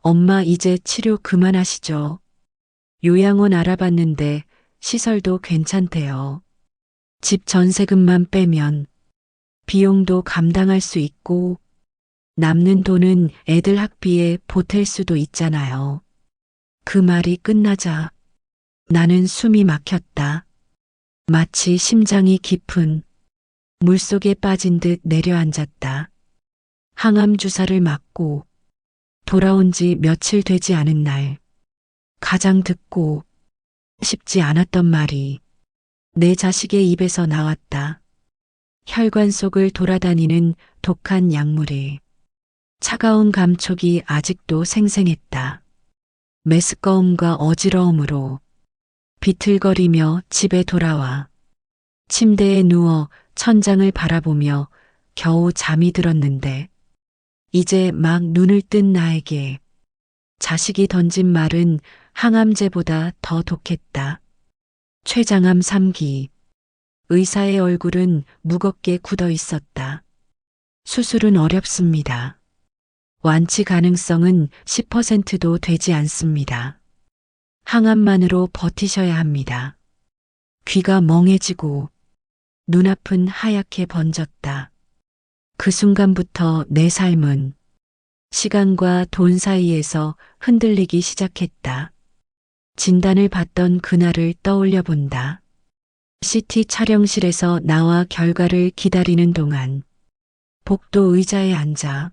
엄마 이제 치료 그만하시죠. 요양원 알아봤는데 시설도 괜찮대요. 집 전세금만 빼면 비용도 감당할 수 있고 남는 돈은 애들 학비에 보탤 수도 있잖아요. 그 말이 끝나자 나는 숨이 막혔다. 마치 심장이 깊은 물속에 빠진 듯 내려앉았다. 항암 주사를 맞고 돌아온 지 며칠 되지 않은 날, 가장 듣고 싶지 않았던 말이 내 자식의 입에서 나왔다. 혈관 속을 돌아다니는 독한 약물에 차가운 감촉이 아직도 생생했다. 메스꺼움과 어지러움으로 비틀거리며 집에 돌아와 침대에 누워 천장을 바라보며 겨우 잠이 들었는데 이제 막 눈을 뜬 나에게 자식이 던진 말은 항암제보다 더 독했다. 췌장암 3기. 의사의 얼굴은 무겁게 굳어 있었다. 수술은 어렵습니다. 완치 가능성은 10%도 되지 않습니다. 항암만으로 버티셔야 합니다. 귀가 멍해지고 눈앞은 하얗게 번졌다. 그 순간부터 내 삶은 시간과 돈 사이에서 흔들리기 시작했다. 진단을 받던 그날을 떠올려 본다. CT 촬영실에서 나와 결과를 기다리는 동안 복도 의자에 앉아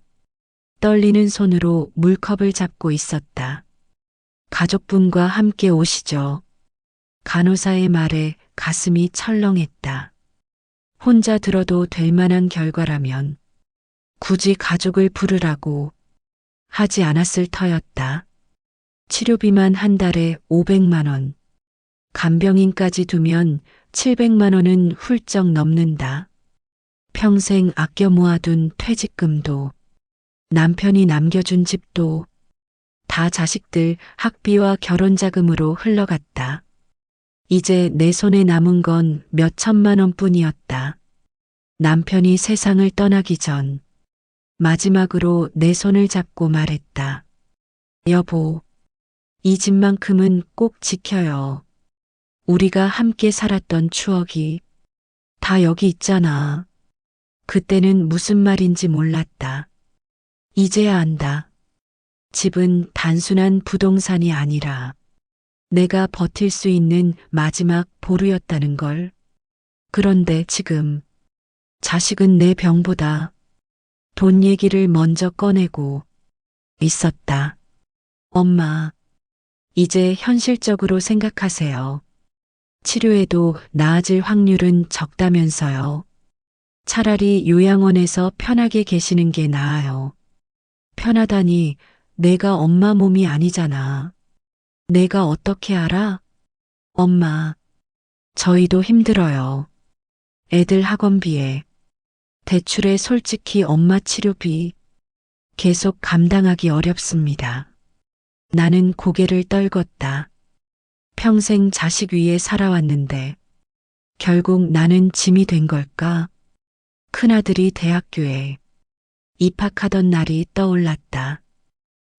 떨리는 손으로 물컵을 잡고 있었다. 가족분과 함께 오시죠. 간호사의 말에 가슴이 철렁했다. 혼자 들어도 될 만한 결과라면 굳이 가족을 부르라고 하지 않았을 터였다. 치료비만 한 달에 500만 원, 간병인까지 두면 700만 원은 훌쩍 넘는다. 평생 아껴 모아둔 퇴직금도 남편이 남겨준 집도 다 자식들 학비와 결혼 자금으로 흘러갔다. 이제 내 손에 남은 건 몇 천만 원뿐이었다. 남편이 세상을 떠나기 전 마지막으로 내 손을 잡고 말했다. 여보, 이 집만큼은 꼭 지켜요. 우리가 함께 살았던 추억이 다 여기 있잖아. 그때는 무슨 말인지 몰랐다. 이제야 안다. 집은 단순한 부동산이 아니라 내가 버틸 수 있는 마지막 보루였다는 걸. 그런데 지금 자식은 내 병보다 돈 얘기를 먼저 꺼내고 있었다. 엄마, 이제 현실적으로 생각하세요. 치료해도 나아질 확률은 적다면서요. 차라리 요양원에서 편하게 계시는 게 나아요. 편하다니 내가 엄마 몸이 아니잖아. 내가 어떻게 알아? 엄마, 저희도 힘들어요. 애들 학원비에, 대출에 솔직히 엄마 치료비 계속 감당하기 어렵습니다. 나는 고개를 떨궜다. 평생 자식 위에 살아왔는데 결국 나는 짐이 된 걸까? 큰아들이 대학교에 입학하던 날이 떠올랐다.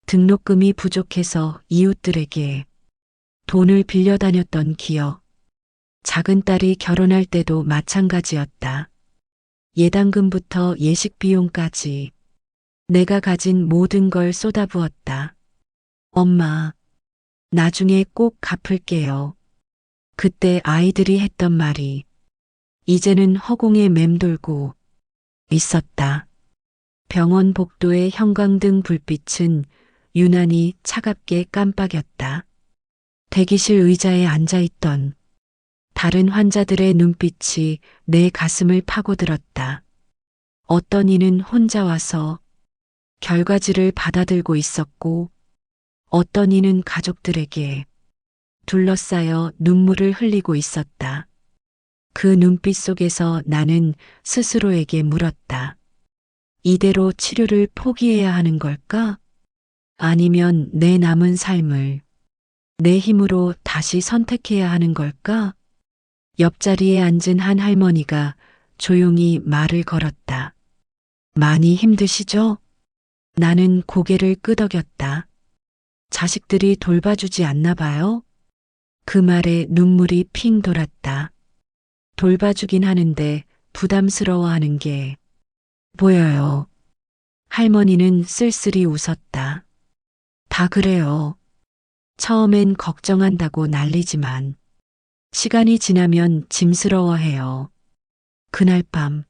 등록금이 부족해서 이웃들에게 돈을 빌려 다녔던 기억. 작은 딸이 결혼할 때도 마찬가지였다. 예당금부터 예식 비용까지 내가 가진 모든 걸 쏟아부었다. 엄마, 나중에 꼭 갚을게요. 그때 아이들이 했던 말이 이제는 허공에 맴돌고 있었다. 병원 복도의 형광등 불빛은 유난히 차갑게 깜빡였다. 대기실 의자에 앉아있던 다른 환자들의 눈빛이 내 가슴을 파고들었다. 어떤 이는 혼자 와서 결과지를 받아들고 있었고 어떤 이는 가족들에게 둘러싸여 눈물을 흘리고 있었다. 그 눈빛 속에서 나는 스스로에게 물었다. 이대로 치료를 포기해야 하는 걸까? 아니면 내 남은 삶을 내 힘으로 다시 선택해야 하는 걸까? 옆자리에 앉은 한 할머니가 조용히 말을 걸었다. 많이 힘드시죠? 나는 고개를 끄덕였다. 자식들이 돌봐주지 않나 봐요? 그 말에 눈물이 핑 돌았다. 돌봐주긴 하는데 부담스러워하는 게 보여요. 할머니는 쓸쓸히 웃었다. 다 그래요. 처음엔 걱정한다고 난리지만 시간이 지나면 짐스러워해요. 그날 밤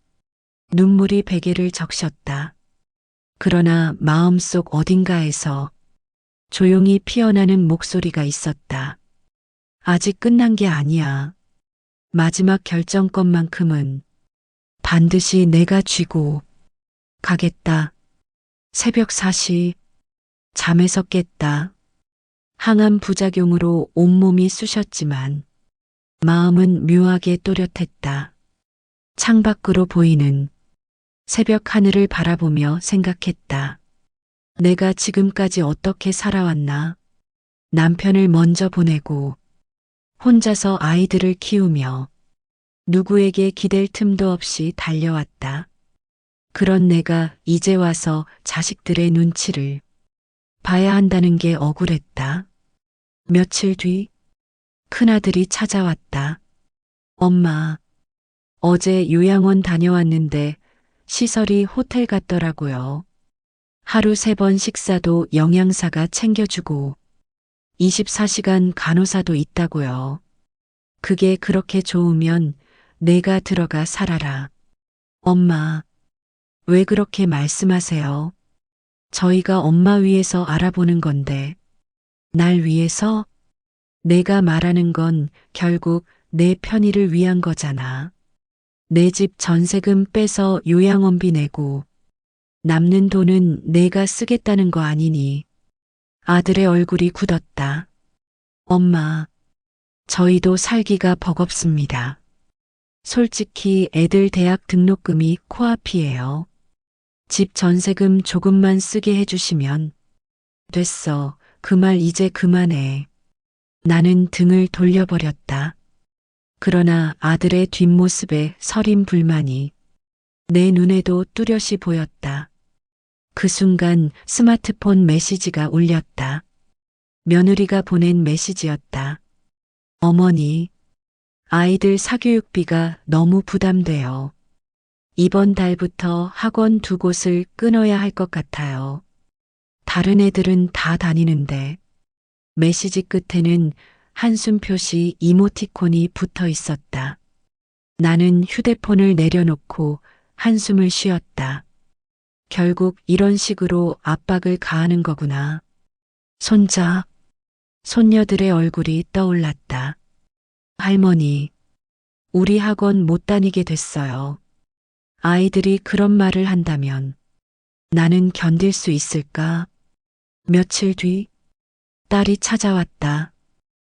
눈물이 베개를 적셨다. 그러나 마음속 어딘가에서 조용히 피어나는 목소리가 있었다. 아직 끝난 게 아니야. 마지막 결정권만큼은 반드시 내가 쥐고 가겠다. 새벽 4시 잠에서 깼다. 항암 부작용으로 온몸이 쑤셨지만 마음은 묘하게 또렷했다. 창밖으로 보이는 새벽 하늘을 바라보며 생각했다. 내가 지금까지 어떻게 살아왔나? 남편을 먼저 보내고 혼자서 아이들을 키우며 누구에게 기댈 틈도 없이 달려왔다. 그런 내가 이제 와서 자식들의 눈치를 봐야 한다는 게 억울했다. 며칠 뒤 큰아들이 찾아왔다. 엄마, 어제 요양원 다녀왔는데 시설이 호텔 같더라고요. 하루 3번 식사도 영양사가 챙겨주고 24시간 간호사도 있다고요. 그게 그렇게 좋으면 내가 들어가 살아라. 엄마, 왜 그렇게 말씀하세요? 저희가 엄마 위해서 알아보는 건데, 날 위해서? 내가 말하는 건 결국 내 편의를 위한 거잖아. 내 집 전세금 빼서 요양원비 내고 남는 돈은 내가 쓰겠다는 거 아니니. 아들의 얼굴이 굳었다. 엄마, 저희도 살기가 버겁습니다. 솔직히 애들 대학 등록금이 코앞이에요. 집 전세금 조금만 쓰게 해주시면 됐어. 그 말 이제 그만해. 나는 등을 돌려버렸다. 그러나 아들의 뒷모습에 서린 불만이 내 눈에도 뚜렷이 보였다. 그 순간 스마트폰 메시지가 울렸다. 며느리가 보낸 메시지였다. 어머니, 아이들 사교육비가 너무 부담돼요. 이번 달부터 학원 2곳을 끊어야 할 것 같아요. 다른 애들은 다 다니는데. 메시지 끝에는 한숨 표시 이모티콘이 붙어 있었다. 나는 휴대폰을 내려놓고 한숨을 쉬었다. 결국 이런 식으로 압박을 가하는 거구나. 손자, 손녀들의 얼굴이 떠올랐다. 할머니, 우리 학원 못 다니게 됐어요. 아이들이 그런 말을 한다면 나는 견딜 수 있을까? 며칠 뒤 딸이 찾아왔다.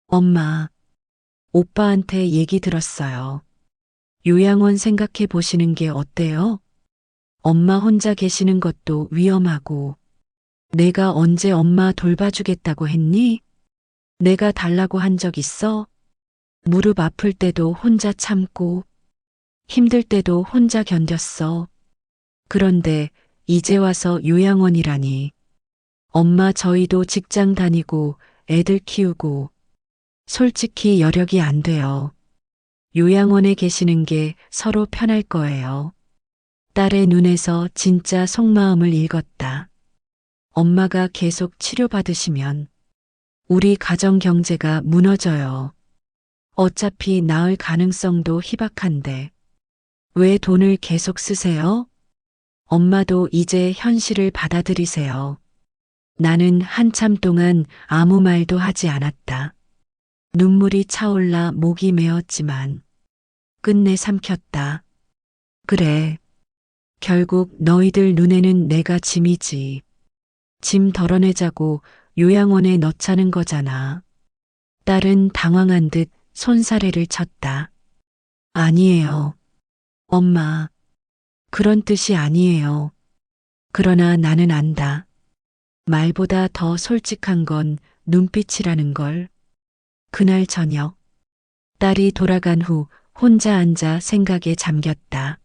엄마, 오빠한테 얘기 들었어요. 요양원 생각해 보시는 게 어때요? 엄마 혼자 계시는 것도 위험하고 내가 언제 엄마 돌봐주겠다고 했니? 내가 달라고 한 적 있어? 무릎 아플 때도 혼자 참고 힘들 때도 혼자 견뎠어. 그런데 이제 와서 요양원이라니. 엄마 저희도 직장 다니고 애들 키우고 솔직히 여력이 안 돼요. 요양원에 계시는 게 서로 편할 거예요. 딸의 눈에서 진짜 속마음을 읽었다. 엄마가 계속 치료받으시면 우리 가정 경제가 무너져요. 어차피 나을 가능성도 희박한데 왜 돈을 계속 쓰세요? 엄마도 이제 현실을 받아들이세요. 나는 한참 동안 아무 말도 하지 않았다. 눈물이 차올라 목이 메었지만 끝내 삼켰다. 그래. 결국 너희들 눈에는 내가 짐이지. 짐 덜어내자고 요양원에 넣자는 거잖아. 딸은 당황한 듯 손사래를 쳤다. 아니에요. 엄마, 그런 뜻이 아니에요. 그러나 나는 안다. 말보다 더 솔직한 건 눈빛이라는 걸. 그날 저녁, 딸이 돌아간 후 혼자 앉아 생각에 잠겼다.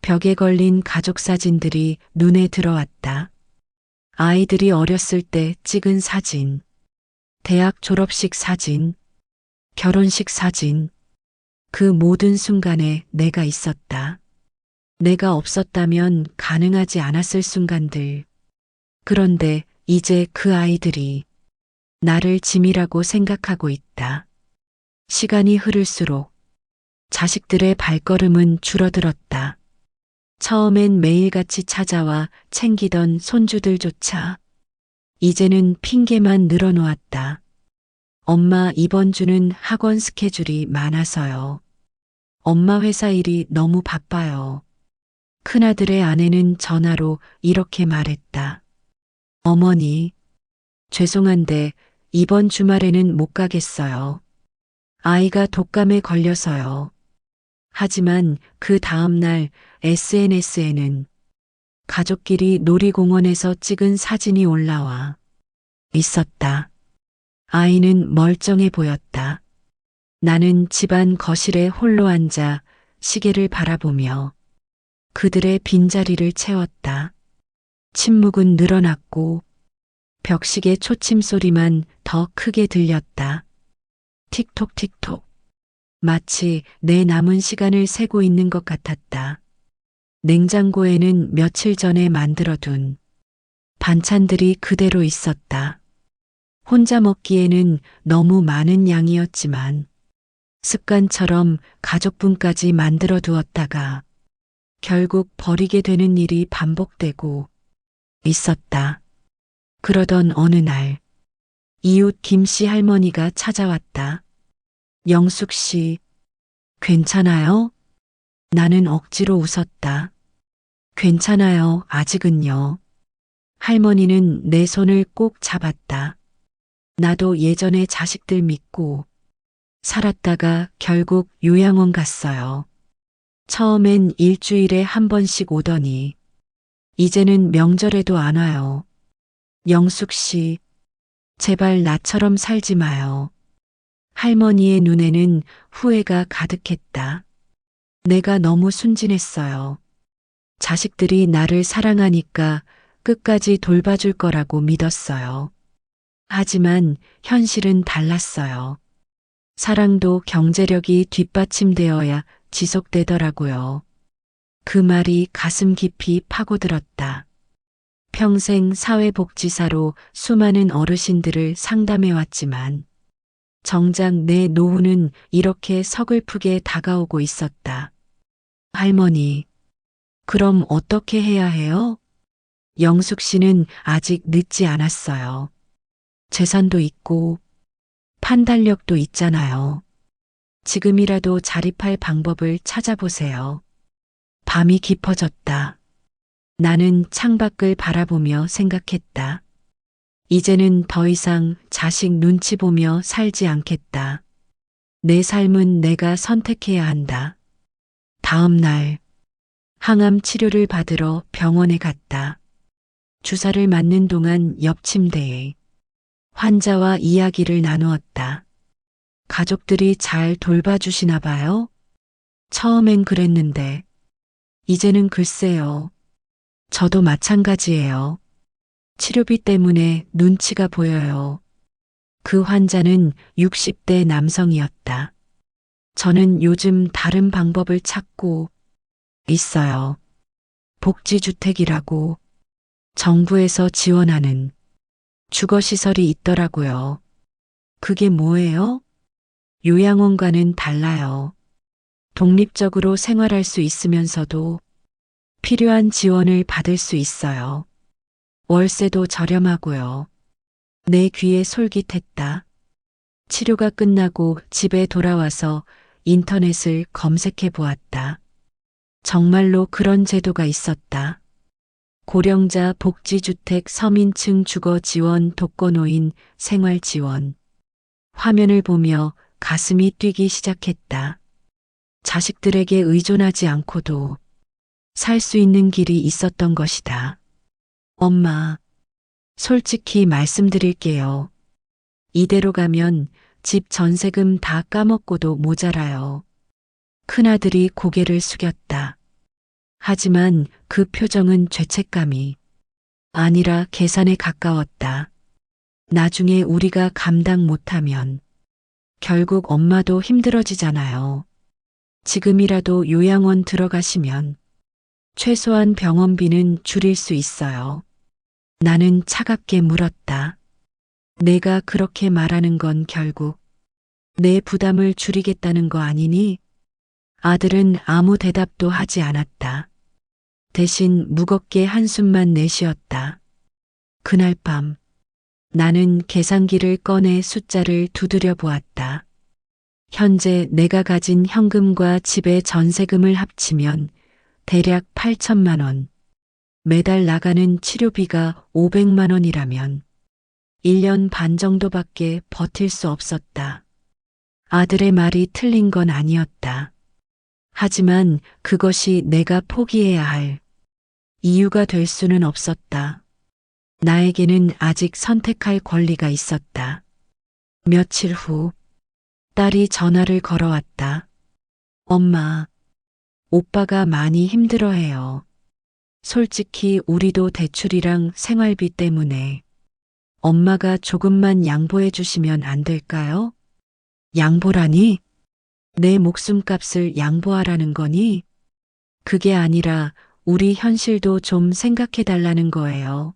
벽에 걸린 가족 사진들이 눈에 들어왔다. 아이들이 어렸을 때 찍은 사진, 대학 졸업식 사진, 결혼식 사진, 그 모든 순간에 내가 있었다. 내가 없었다면 가능하지 않았을 순간들. 그런데 이제 그 아이들이 나를 짐이라고 생각하고 있다. 시간이 흐를수록 자식들의 발걸음은 줄어들었다. 처음엔 매일같이 찾아와 챙기던 손주들조차 이제는 핑계만 늘어놓았다. 엄마 이번 주는 학원 스케줄이 많아서요. 엄마 회사 일이 너무 바빠요. 큰아들의 아내는 전화로 이렇게 말했다. 어머니, 죄송한데 이번 주말에는 못 가겠어요. 아이가 독감에 걸려서요. 하지만 그 다음날 SNS에는 가족끼리 놀이공원에서 찍은 사진이 올라와 있었다. 아이는 멀쩡해 보였다. 나는 집안 거실에 홀로 앉아 시계를 바라보며 그들의 빈자리를 채웠다. 침묵은 늘어났고 벽시계 초침 소리만 더 크게 들렸다. 틱톡 틱톡. 마치 내 남은 시간을 세고 있는 것 같았다. 냉장고에는 며칠 전에 만들어둔 반찬들이 그대로 있었다. 혼자 먹기에는 너무 많은 양이었지만 습관처럼 가족분까지 만들어 두었다가 결국 버리게 되는 일이 반복되고 있었다. 그러던 어느 날 이웃 김씨 할머니가 찾아왔다. 영숙 씨, 괜찮아요? 나는 억지로 웃었다. 괜찮아요, 아직은요. 할머니는 내 손을 꼭 잡았다. 나도 예전에 자식들 믿고 살았다가 결국 요양원 갔어요. 처음엔 일주일에 한 번씩 오더니 이제는 명절에도 안 와요. 영숙 씨, 제발 나처럼 살지 마요. 할머니의 눈에는 후회가 가득했다. 내가 너무 순진했어요. 자식들이 나를 사랑하니까 끝까지 돌봐줄 거라고 믿었어요. 하지만 현실은 달랐어요. 사랑도 경제력이 뒷받침되어야 지속되더라고요. 그 말이 가슴 깊이 파고들었다. 평생 사회복지사로 수많은 어르신들을 상담해왔지만 정작 내 노후는 이렇게 서글프게 다가오고 있었다. 할머니, 그럼 어떻게 해야 해요? 영숙 씨는 아직 늦지 않았어요. 재산도 있고 판단력도 있잖아요. 지금이라도 자립할 방법을 찾아보세요. 밤이 깊어졌다. 나는 창밖을 바라보며 생각했다. 이제는 더 이상 자식 눈치 보며 살지 않겠다. 내 삶은 내가 선택해야 한다. 다음 날 항암 치료를 받으러 병원에 갔다. 주사를 맞는 동안 옆 침대에 환자와 이야기를 나누었다. 가족들이 잘 돌봐주시나 봐요? 처음엔 그랬는데 이제는 글쎄요. 저도 마찬가지예요. 치료비 때문에 눈치가 보여요. 그 환자는 60대 남성이었다. 저는 요즘 다른 방법을 찾고 있어요. 복지주택이라고 정부에서 지원하는 주거시설이 있더라고요. 그게 뭐예요? 요양원과는 달라요. 독립적으로 생활할 수 있으면서도 필요한 지원을 받을 수 있어요. 월세도 저렴하고요. 내 귀에 솔깃했다. 치료가 끝나고 집에 돌아와서 인터넷을 검색해 보았다. 정말로 그런 제도가 있었다. 고령자 복지주택 서민층 주거 지원 독거노인 생활 지원. 화면을 보며 가슴이 뛰기 시작했다. 자식들에게 의존하지 않고도 살 수 있는 길이 있었던 것이다. 엄마, 솔직히 말씀드릴게요. 이대로 가면 집 전세금 다 까먹고도 모자라요. 큰아들이 고개를 숙였다. 하지만 그 표정은 죄책감이 아니라 계산에 가까웠다. 나중에 우리가 감당 못하면 결국 엄마도 힘들어지잖아요. 지금이라도 요양원 들어가시면 최소한 병원비는 줄일 수 있어요. 나는 차갑게 물었다. 내가 그렇게 말하는 건 결국 내 부담을 줄이겠다는 거 아니니? 아들은 아무 대답도 하지 않았다. 대신 무겁게 한숨만 내쉬었다. 그날 밤 나는 계산기를 꺼내 숫자를 두드려 보았다. 현재 내가 가진 현금과 집의 전세금을 합치면 대략 8천만 원. 매달 나가는 치료비가 500만 원이라면 1년 반 정도밖에 버틸 수 없었다. 아들의 말이 틀린 건 아니었다. 하지만 그것이 내가 포기해야 할 이유가 될 수는 없었다. 나에게는 아직 선택할 권리가 있었다. 며칠 후 딸이 전화를 걸어왔다. 엄마, 오빠가 많이 힘들어해요. 솔직히 우리도 대출이랑 생활비 때문에 엄마가 조금만 양보해 주시면 안 될까요? 양보라니? 내 목숨값을 양보하라는 거니? 그게 아니라 우리 현실도 좀 생각해 달라는 거예요.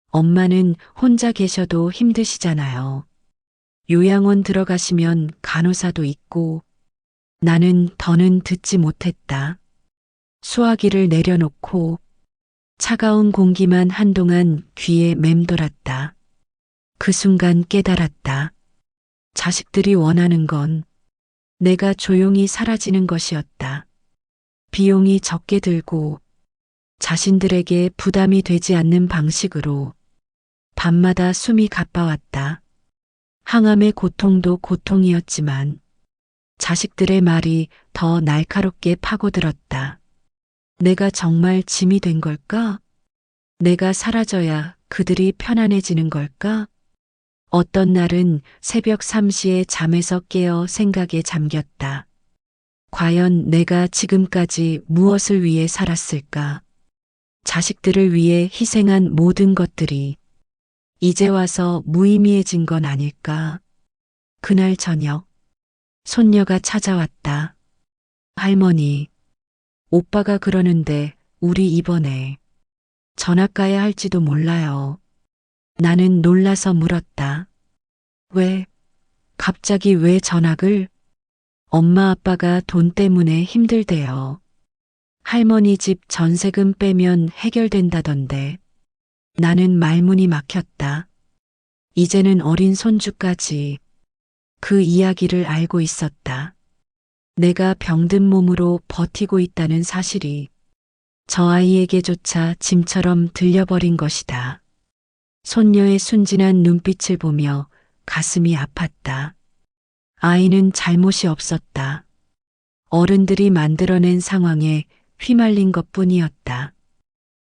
엄마는 혼자 계셔도 힘드시잖아요. 요양원 들어가시면 간호사도 있고. 나는 더는 듣지 못했다. 수화기를 내려놓고 차가운 공기만 한동안 귀에 맴돌았다. 그 순간 깨달았다. 자식들이 원하는 건 내가 조용히 사라지는 것이었다. 비용이 적게 들고 자신들에게 부담이 되지 않는 방식으로 밤마다 숨이 가빠왔다. 항암의 고통도 고통이었지만 자식들의 말이 더 날카롭게 파고들었다. 내가 정말 짐이 된 걸까? 내가 사라져야 그들이 편안해지는 걸까? 어떤 날은 새벽 3시에 잠에서 깨어 생각에 잠겼다. 과연 내가 지금까지 무엇을 위해 살았을까? 자식들을 위해 희생한 모든 것들이 이제 와서 무의미해진 건 아닐까? 그날 저녁, 손녀가 찾아왔다. 할머니, 오빠가 그러는데 우리 이번에 전학 가야 할지도 몰라요. 나는 놀라서 물었다. 왜? 갑자기 왜 전학을? 엄마 아빠가 돈 때문에 힘들대요. 할머니 집 전세금 빼면 해결된다던데. 나는 말문이 막혔다. 이제는 어린 손주까지 그 이야기를 알고 있었다. 내가 병든 몸으로 버티고 있다는 사실이 저 아이에게조차 짐처럼 들려버린 것이다. 손녀의 순진한 눈빛을 보며 가슴이 아팠다. 아이는 잘못이 없었다. 어른들이 만들어낸 상황에 휘말린 것뿐이었다.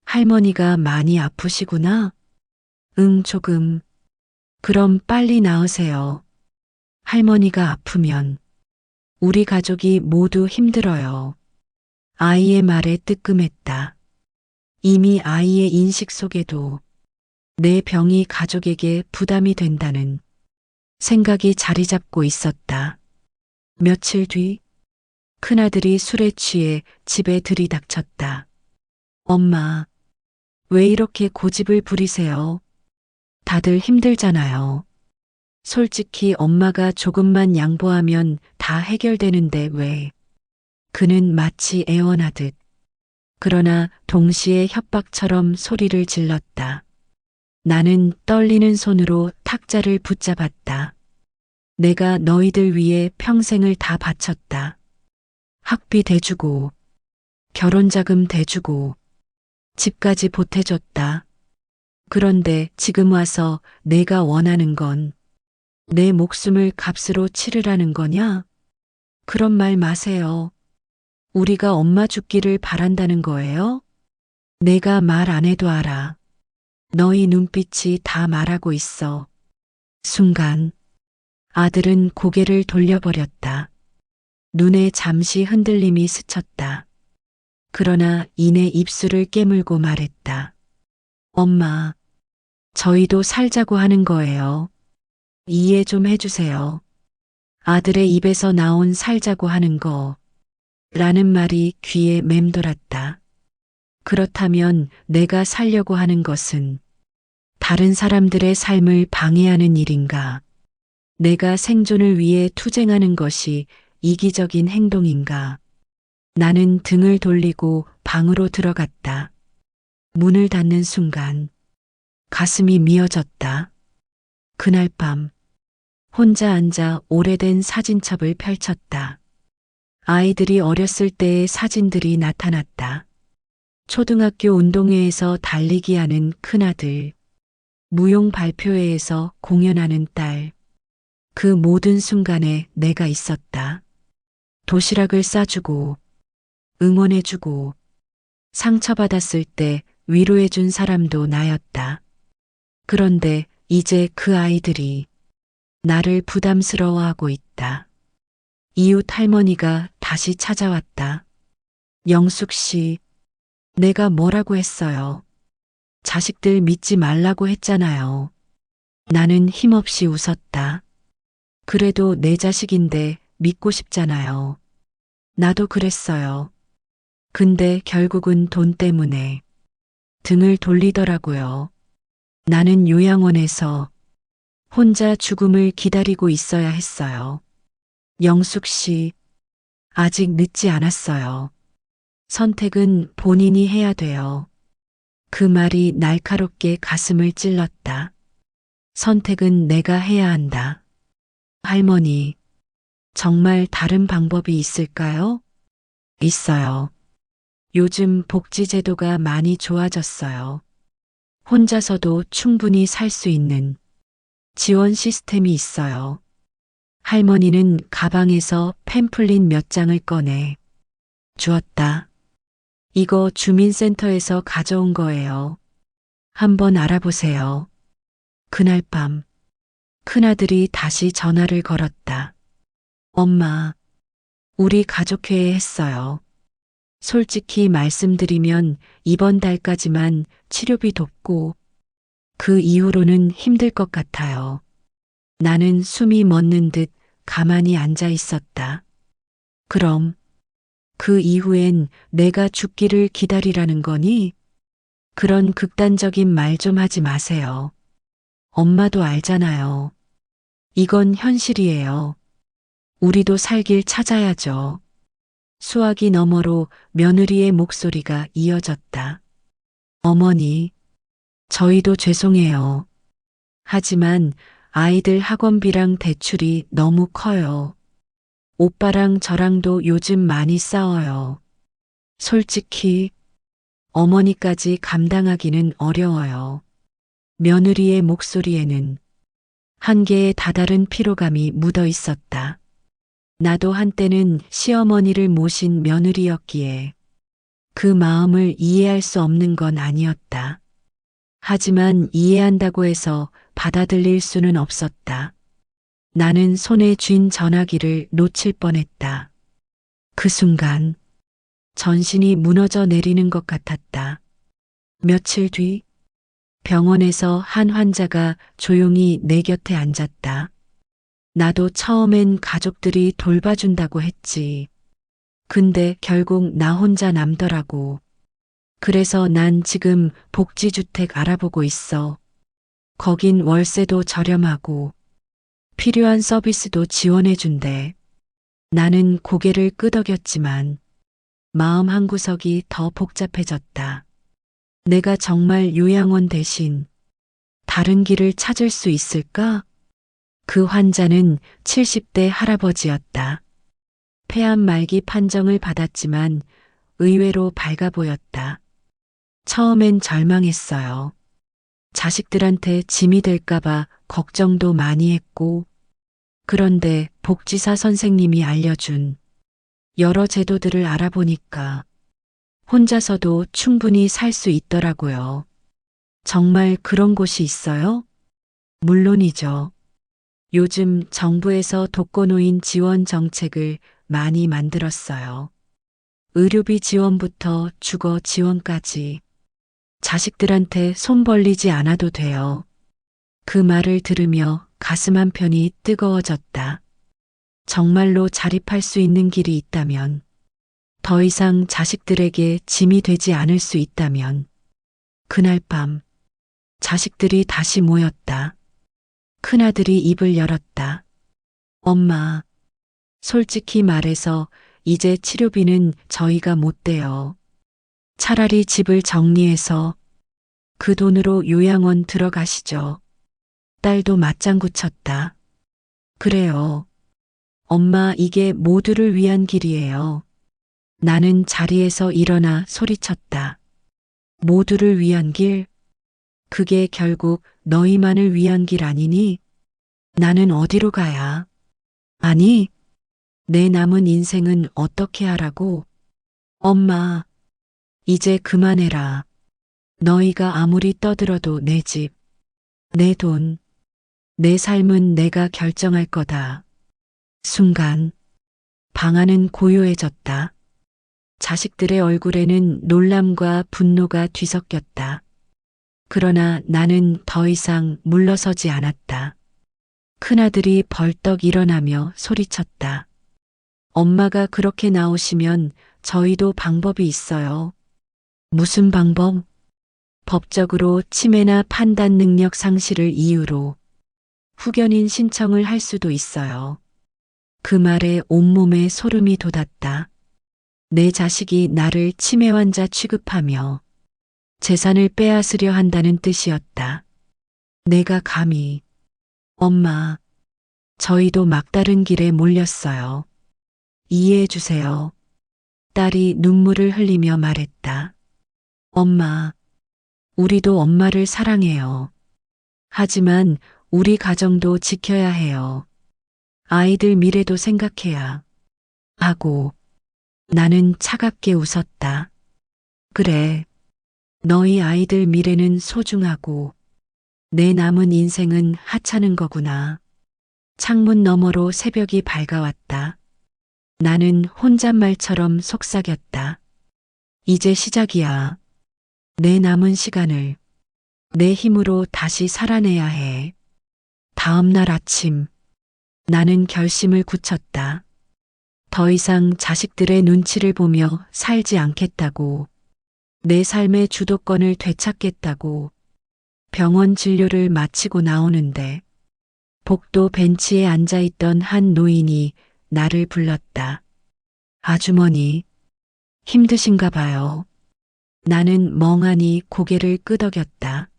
할머니가 많이 아프시구나? 응, 조금. 그럼 빨리 나으세요. 할머니가 아프면 우리 가족이 모두 힘들어요. 아이의 말에 뜨끔했다. 이미 아이의 인식 속에도 내 병이 가족에게 부담이 된다는 생각이 자리 잡고 있었다. 며칠 뒤 큰아들이 술에 취해 집에 들이닥쳤다. 엄마, 왜 이렇게 고집을 부리세요? 다들 힘들잖아요. 솔직히 엄마가 조금만 양보하면 다 해결되는데 왜? 그는 마치 애원하듯 그러나 동시에 협박처럼 소리를 질렀다. 나는 떨리는 손으로 탁자를 붙잡았다. 내가 너희들 위해 평생을 다 바쳤다. 학비 대주고 결혼자금 대주고 집까지 보태줬다. 그런데 지금 와서 내가 원하는 건 내 목숨을 값으로 치르라는 거냐? 그런 말 마세요. 우리가 엄마 죽기를 바란다는 거예요? 내가 말 안 해도 알아. 너희 눈빛이 다 말하고 있어. 순간 아들은 고개를 돌려버렸다. 눈에 잠시 흔들림이 스쳤다. 그러나 이내 입술을 깨물고 말했다. 엄마, 저희도 살자고 하는 거예요. 이해 좀 해주세요. 아들의 입에서 나온 살자고 하는 거, 라는 말이 귀에 맴돌았다. 그렇다면 내가 살려고 하는 것은 다른 사람들의 삶을 방해하는 일인가? 내가 생존을 위해 투쟁하는 것이 이기적인 행동인가? 나는 등을 돌리고 방으로 들어갔다. 문을 닫는 순간 가슴이 미어졌다. 그날 밤 혼자 앉아 오래된 사진첩을 펼쳤다. 아이들이 어렸을 때의 사진들이 나타났다. 초등학교 운동회에서 달리기 하는 큰아들, 무용 발표회에서 공연하는 딸. 그 모든 순간에 내가 있었다. 도시락을 싸주고, 응원해주고, 상처받았을 때 위로해준 사람도 나였다. 그런데 이제 그 아이들이 나를 부담스러워하고 있다. 이웃 할머니가 다시 찾아왔다. 영숙 씨, 내가 뭐라고 했어요? 자식들 믿지 말라고 했잖아요. 나는 힘없이 웃었다. 그래도 내 자식인데 믿고 싶잖아요. 나도 그랬어요. 근데 결국은 돈 때문에 등을 돌리더라고요. 나는 요양원에서 혼자 죽음을 기다리고 있어야 했어요. 영숙 씨, 아직 늦지 않았어요. 선택은 본인이 해야 돼요. 그 말이 날카롭게 가슴을 찔렀다. 선택은 내가 해야 한다. 할머니, 정말 다른 방법이 있을까요? 있어요. 요즘 복지제도가 많이 좋아졌어요. 혼자서도 충분히 살 수 있는 지원 시스템이 있어요. 할머니는 가방에서 팸플릿 몇 장을 꺼내 주었다. 이거 주민센터에서 가져온 거예요. 한번 알아보세요. 그날 밤, 큰아들이 다시 전화를 걸었다. 엄마, 우리 가족회의 했어요. 솔직히 말씀드리면 이번 달까지만 치료비 돕고 그 이후로는 힘들 것 같아요. 나는 숨이 멎는 듯 가만히 앉아 있었다. 그럼 그 이후엔 내가 죽기를 기다리라는 거니? 그런 극단적인 말 좀 하지 마세요. 엄마도 알잖아요. 이건 현실이에요. 우리도 살 길 찾아야죠. 수화기 너머로 며느리의 목소리가 이어졌다. 어머니, 저희도 죄송해요. 하지만 아이들 학원비랑 대출이 너무 커요. 오빠랑 저랑도 요즘 많이 싸워요. 솔직히 어머니까지 감당하기는 어려워요. 며느리의 목소리에는 한계에 다다른 피로감이 묻어 있었다. 나도 한때는 시어머니를 모신 며느리였기에 그 마음을 이해할 수 없는 건 아니었다. 하지만 이해한다고 해서 받아들일 수는 없었다. 나는 손에 쥔 전화기를 놓칠 뻔했다. 그 순간 전신이 무너져 내리는 것 같았다. 며칠 뒤 병원에서 한 환자가 조용히 내 곁에 앉았다. 나도 처음엔 가족들이 돌봐준다고 했지. 근데 결국 나 혼자 남더라고. 그래서 난 지금 복지주택 알아보고 있어. 거긴 월세도 저렴하고 필요한 서비스도 지원해준대. 나는 고개를 끄덕였지만 마음 한구석이 더 복잡해졌다. 내가 정말 요양원 대신 다른 길을 찾을 수 있을까? 그 환자는 70대 할아버지였다. 폐암 말기 판정을 받았지만 의외로 밝아 보였다. 처음엔 절망했어요. 자식들한테 짐이 될까봐 걱정도 많이 했고, 그런데 복지사 선생님이 알려준 여러 제도들을 알아보니까 혼자서도 충분히 살 수 있더라고요. 정말 그런 곳이 있어요? 물론이죠. 요즘 정부에서 독거노인 지원 정책을 많이 만들었어요. 의료비 지원부터 주거 지원까지 자식들한테 손 벌리지 않아도 돼요. 그 말을 들으며 가슴 한편이 뜨거워졌다. 정말로 자립할 수 있는 길이 있다면, 더 이상 자식들에게 짐이 되지 않을 수 있다면, 그날 밤 자식들이 다시 모였다. 큰아들이 입을 열었다. 엄마, 솔직히 말해서 이제 치료비는 저희가 못 대요. 차라리 집을 정리해서 그 돈으로 요양원 들어가시죠. 딸도 맞장구 쳤다. 그래요. 엄마, 이게 모두를 위한 길이에요. 나는 자리에서 일어나 소리쳤다. 모두를 위한 길? 그게 결국 너희만을 위한 길 아니니? 나는 어디로 가야? 아니, 내 남은 인생은 어떻게 하라고? 엄마, 이제 그만해라. 너희가 아무리 떠들어도 내 집, 내 돈, 내 삶은 내가 결정할 거다. 순간, 방 안은 고요해졌다. 자식들의 얼굴에는 놀람과 분노가 뒤섞였다. 그러나 나는 더 이상 물러서지 않았다. 큰아들이 벌떡 일어나며 소리쳤다. 엄마가 그렇게 나오시면 저희도 방법이 있어요. 무슨 방법? 법적으로 치매나 판단 능력 상실을 이유로 후견인 신청을 할 수도 있어요. 그 말에 온몸에 소름이 돋았다. 내 자식이 나를 치매 환자 취급하며 재산을 빼앗으려 한다는 뜻이었다. 내가 감히, 엄마, 저희도 막다른 길에 몰렸어요. 이해해 주세요. 딸이 눈물을 흘리며 말했다. 엄마, 우리도 엄마를 사랑해요. 하지만 우리 가정도 지켜야 해요. 아이들 미래도 생각해야 하고. 나는 차갑게 웃었다. 그래, 너희 아이들 미래는 소중하고 내 남은 인생은 하찮은 거구나. 창문 너머로 새벽이 밝아왔다. 나는 혼잣말처럼 속삭였다. 이제 시작이야. 내 남은 시간을 내 힘으로 다시 살아내야 해. 다음 날 아침, 나는 결심을 굳혔다. 더 이상 자식들의 눈치를 보며 살지 않겠다고, 내 삶의 주도권을 되찾겠다고. 병원 진료를 마치고 나오는데 복도 벤치에 앉아있던 한 노인이 나를 불렀다. 아주머니, 힘드신가 봐요. 나는 멍하니 고개를 끄덕였다.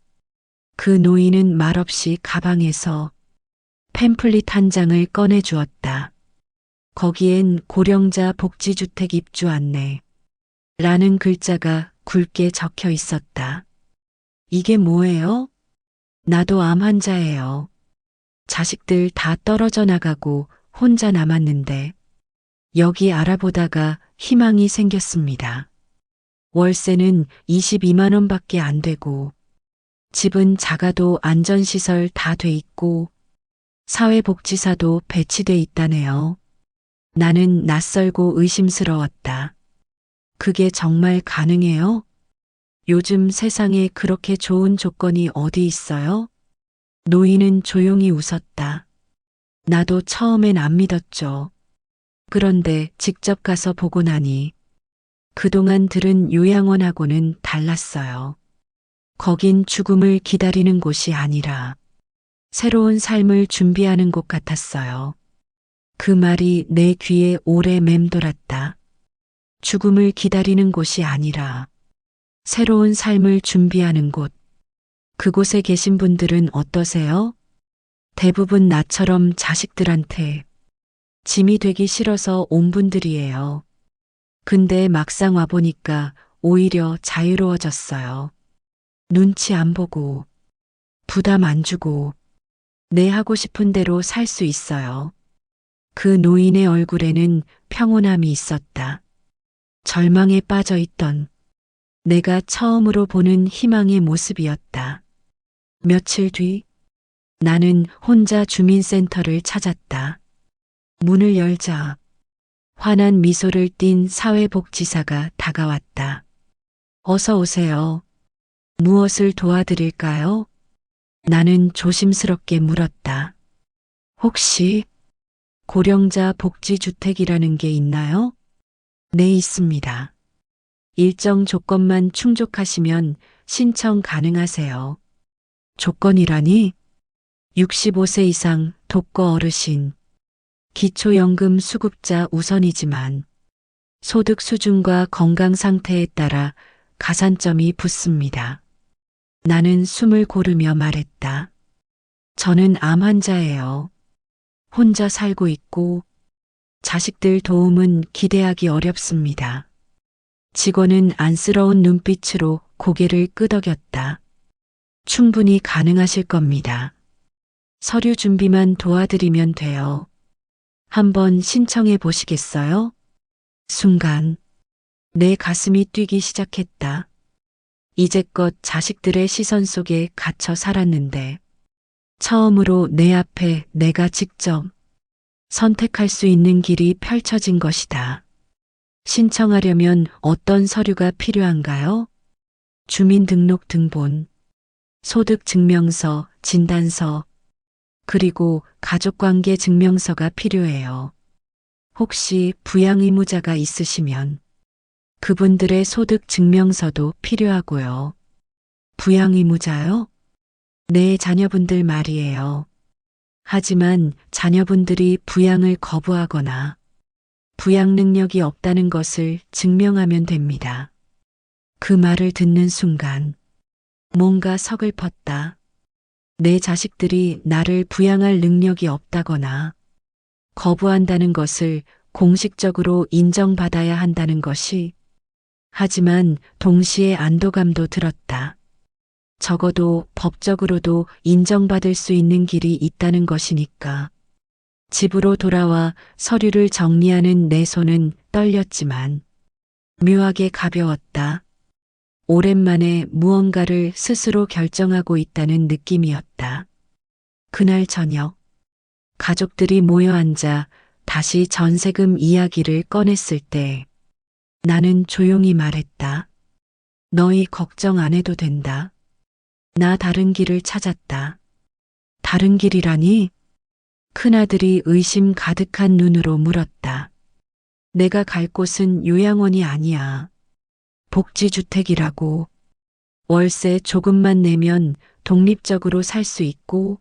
그 노인은 말없이 가방에서 팸플릿 한 장을 꺼내 주었다. 거기엔 고령자 복지주택 입주 안내 라는 글자가 굵게 적혀 있었다. 이게 뭐예요? 나도 암 환자예요. 자식들 다 떨어져 나가고 혼자 남았는데 여기 알아보다가 희망이 생겼습니다. 월세는 22만 원밖에 안 되고 집은 작아도 안전시설 다 돼 있고 사회복지사도 배치돼 있다네요. 나는 낯설고 의심스러웠다. 그게 정말 가능해요? 요즘 세상에 그렇게 좋은 조건이 어디 있어요? 노인은 조용히 웃었다. 나도 처음엔 안 믿었죠. 그런데 직접 가서 보고 나니 그동안 들은 요양원하고는 달랐어요. 거긴 죽음을 기다리는 곳이 아니라 새로운 삶을 준비하는 곳 같았어요. 그 말이 내 귀에 오래 맴돌았다. 죽음을 기다리는 곳이 아니라 새로운 삶을 준비하는 곳. 그곳에 계신 분들은 어떠세요? 대부분 나처럼 자식들한테 짐이 되기 싫어서 온 분들이에요. 근데 막상 와보니까 오히려 자유로워졌어요. 눈치 안 보고, 부담 안 주고, 내 하고 싶은 대로 살 수 있어요. 그 노인의 얼굴에는 평온함이 있었다. 절망에 빠져 있던 내가 처음으로 보는 희망의 모습이었다. 며칠 뒤 나는 혼자 주민센터를 찾았다. 문을 열자 환한 미소를 띤 사회복지사가 다가왔다. 어서 오세요. 무엇을 도와드릴까요? 나는 조심스럽게 물었다. 혹시 고령자 복지주택이라는 게 있나요? 네, 있습니다. 일정 조건만 충족하시면 신청 가능하세요. 조건이라니? 65세 이상 독거 어르신, 기초연금 수급자 우선이지만 소득 수준과 건강 상태에 따라 가산점이 붙습니다. 나는 숨을 고르며 말했다. 저는 암 환자예요. 혼자 살고 있고 자식들 도움은 기대하기 어렵습니다. 직원은 안쓰러운 눈빛으로 고개를 끄덕였다. 충분히 가능하실 겁니다. 서류 준비만 도와드리면 돼요. 한번 신청해 보시겠어요? 순간 내 가슴이 뛰기 시작했다. 이제껏 자식들의 시선 속에 갇혀 살았는데 처음으로 내 앞에 내가 직접 선택할 수 있는 길이 펼쳐진 것이다. 신청하려면 어떤 서류가 필요한가요? 주민등록등본, 소득증명서, 진단서, 그리고 가족관계 증명서가 필요해요. 혹시 부양 의무자가 있으시면 그분들의 소득 증명서도 필요하고요. 부양 의무자요? 네, 자녀분들 말이에요. 하지만 자녀분들이 부양을 거부하거나 부양 능력이 없다는 것을 증명하면 됩니다. 그 말을 듣는 순간 뭔가 서글펐다. 내 자식들이 나를 부양할 능력이 없다거나 거부한다는 것을 공식적으로 인정받아야 한다는 것이, 하지만 동시에 안도감도 들었다. 적어도 법적으로도 인정받을 수 있는 길이 있다는 것이니까. 집으로 돌아와 서류를 정리하는 내 손은 떨렸지만 묘하게 가벼웠다. 오랜만에 무언가를 스스로 결정하고 있다는 느낌이었다. 그날 저녁, 가족들이 모여 앉아 다시 전세금 이야기를 꺼냈을 때 나는 조용히 말했다. 너희 걱정 안 해도 된다. 나 다른 길을 찾았다. 다른 길이라니? 큰아들이 의심 가득한 눈으로 물었다. 내가 갈 곳은 요양원이 아니야. 복지주택이라고. 월세 조금만 내면 독립적으로 살 수 있고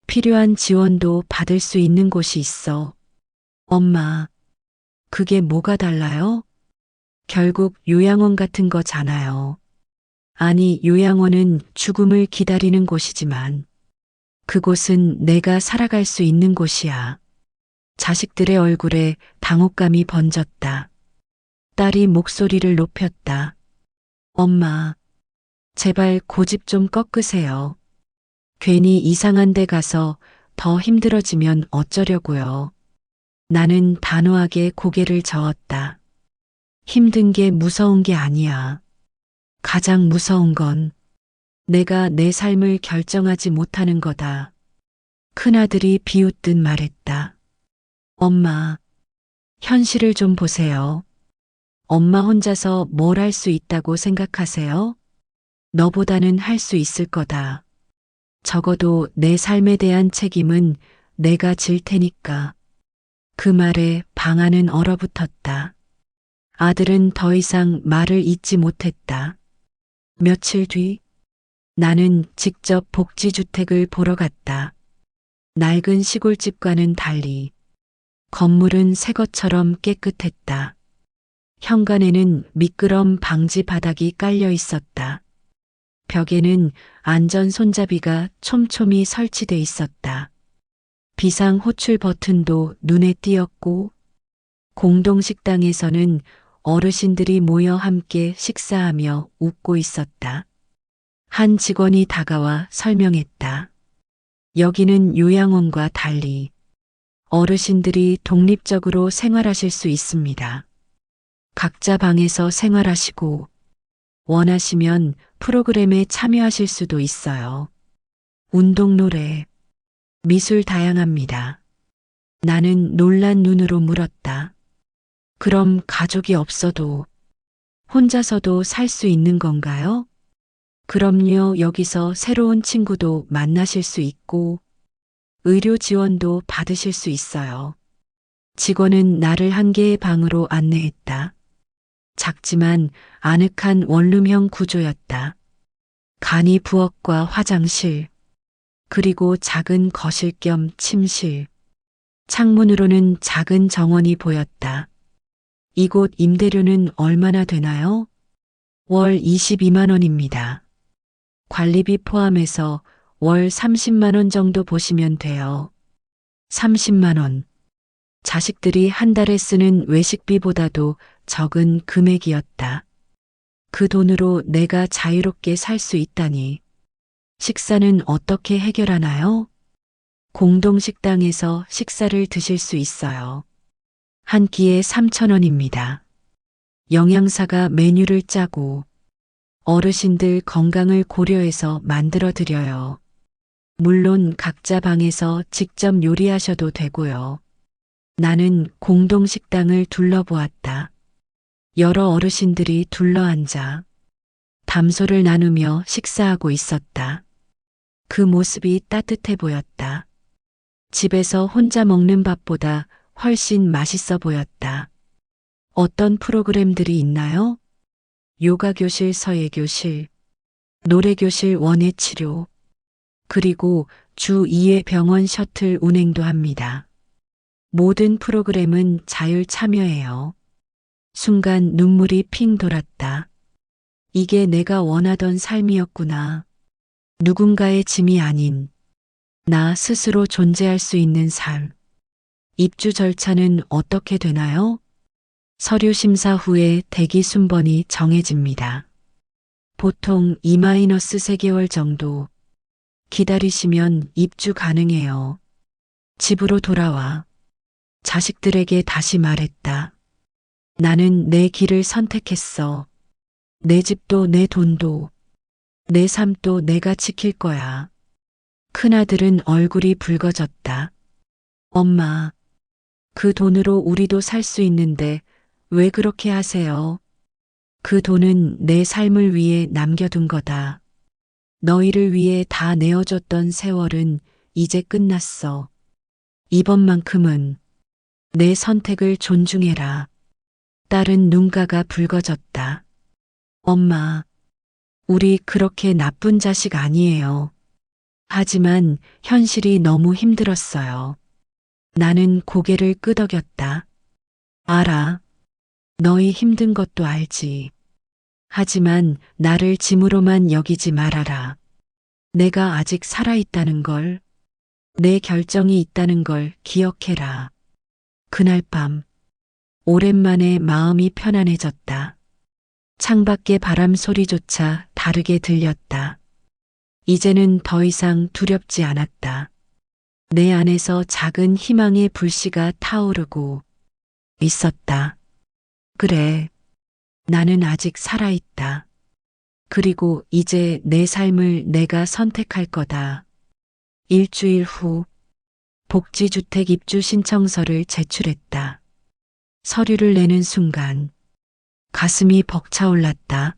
필요한 지원도 받을 수 있는 곳이 있어. 엄마, 그게 뭐가 달라요? 결국 요양원 같은 거잖아요. 아니, 요양원은 죽음을 기다리는 곳이지만 그곳은 내가 살아갈 수 있는 곳이야. 자식들의 얼굴에 당혹감이 번졌다. 딸이 목소리를 높였다. 엄마, 제발 고집 좀 꺾으세요. 괜히 이상한 데 가서 더 힘들어지면 어쩌려고요. 나는 단호하게 고개를 저었다. 힘든 게 무서운 게 아니야. 가장 무서운 건 내가 내 삶을 결정하지 못하는 거다. 큰아들이 비웃듯 말했다. 엄마, 현실을 좀 보세요. 엄마 혼자서 뭘 할 수 있다고 생각하세요? 너보다는 할 수 있을 거다. 적어도 내 삶에 대한 책임은 내가 질 테니까. 그 말에 방 안은 얼어붙었다. 아들은 더 이상 말을 잇지 못했다. 며칠 뒤 나는 직접 복지주택을 보러 갔다. 낡은 시골집과는 달리 건물은 새 것처럼 깨끗했다. 현관에는 미끄럼 방지 바닥이 깔려 있었다. 벽에는 안전 손잡이가 촘촘히 설치돼 있었다. 비상 호출 버튼도 눈에 띄었고 공동 식당에서는 어르신들이 모여 함께 식사하며 웃고 있었다. 한 직원이 다가와 설명했다. 여기는 요양원과 달리 어르신들이 독립적으로 생활하실 수 있습니다. 각자 방에서 생활하시고 원하시면 프로그램에 참여하실 수도 있어요. 운동, 노래, 미술 다양합니다. 나는 놀란 눈으로 물었다. 그럼 가족이 없어도 혼자서도 살 수 있는 건가요? 그럼요, 여기서 새로운 친구도 만나실 수 있고, 의료 지원도 받으실 수 있어요. 직원은 나를 한 개의 방으로 안내했다. 작지만 아늑한 원룸형 구조였다. 간이 부엌과 화장실, 그리고 작은 거실 겸 침실. 창문으로는 작은 정원이 보였다. 이곳 임대료는 얼마나 되나요? 월 22만 원입니다. 관리비 포함해서 월 30만 원 정도 보시면 돼요. 30만 원. 자식들이 한 달에 쓰는 외식비보다도 적은 금액이었다. 그 돈으로 내가 자유롭게 살 수 있다니. 식사는 어떻게 해결하나요? 공동식당에서 식사를 드실 수 있어요. 한 끼에 3천 원입니다. 영양사가 메뉴를 짜고 어르신들 건강을 고려해서 만들어 드려요. 물론 각자 방에서 직접 요리하셔도 되고요. 나는 공동식당을 둘러보았다. 여러 어르신들이 둘러앉아 담소를 나누며 식사하고 있었다. 그 모습이 따뜻해 보였다. 집에서 혼자 먹는 밥보다 훨씬 맛있어 보였다. 어떤 프로그램들이 있나요? 요가교실, 서예교실, 노래교실, 원예치료, 그리고 주 2회 병원 셔틀 운행도 합니다. 모든 프로그램은 자율 참여예요. 순간 눈물이 핑 돌았다. 이게 내가 원하던 삶이었구나. 누군가의 짐이 아닌 나 스스로 존재할 수 있는 삶. 입주 절차는 어떻게 되나요? 서류 심사 후에 대기 순번이 정해집니다. 보통 2-3개월 정도 기다리시면 입주 가능해요. 집으로 돌아와 자식들에게 다시 말했다. 나는 내 길을 선택했어. 내 집도 내 돈도 내 삶도 내가 지킬 거야. 큰아들은 얼굴이 붉어졌다. 엄마, 그 돈으로 우리도 살 수 있는데 왜 그렇게 하세요? 그 돈은 내 삶을 위해 남겨둔 거다. 너희를 위해 다 내어줬던 세월은 이제 끝났어. 이번만큼은 내 선택을 존중해라. 딸은 눈가가 붉어졌다. 엄마, 우리 그렇게 나쁜 자식 아니에요. 하지만 현실이 너무 힘들었어요. 나는 고개를 끄덕였다. 알아. 너희 힘든 것도 알지. 하지만 나를 짐으로만 여기지 말아라. 내가 아직 살아있다는 걸, 내 결정이 있다는 걸 기억해라. 그날 밤, 오랜만에 마음이 편안해졌다. 창밖의 바람 소리조차 다르게 들렸다. 이제는 더 이상 두렵지 않았다. 내 안에서 작은 희망의 불씨가 타오르고 있었다. 그래, 나는 아직 살아있다. 그리고 이제 내 삶을 내가 선택할 거다. 일주일 후, 복지주택 입주 신청서를 제출했다. 서류를 내는 순간, 가슴이 벅차올랐다.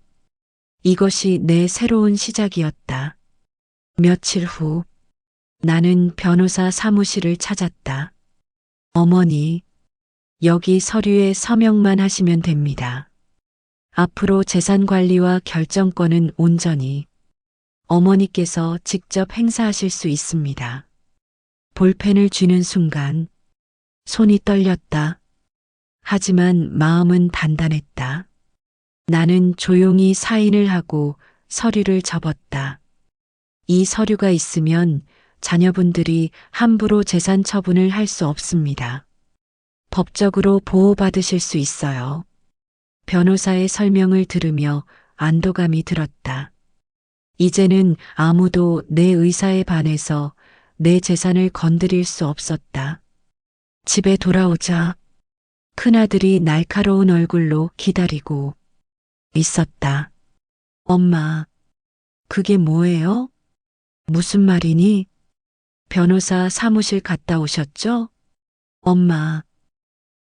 이것이 내 새로운 시작이었다. 며칠 후, 나는 변호사 사무실을 찾았다. 어머니, 여기 서류에 서명만 하시면 됩니다. 앞으로 재산 관리와 결정권은 온전히 어머니께서 직접 행사하실 수 있습니다. 볼펜을 쥐는 순간 손이 떨렸다. 하지만 마음은 단단했다. 나는 조용히 사인을 하고 서류를 접었다. 이 서류가 있으면 자녀분들이 함부로 재산 처분을 할 수 없습니다. 법적으로 보호받으실 수 있어요. 변호사의 설명을 들으며 안도감이 들었다. 이제는 아무도 내 의사에 반해서 내 재산을 건드릴 수 없었다. 집에 돌아오자 큰아들이 날카로운 얼굴로 기다리고 있었다. 엄마, 그게 뭐예요? 무슨 말이니? 변호사 사무실 갔다 오셨죠? 엄마,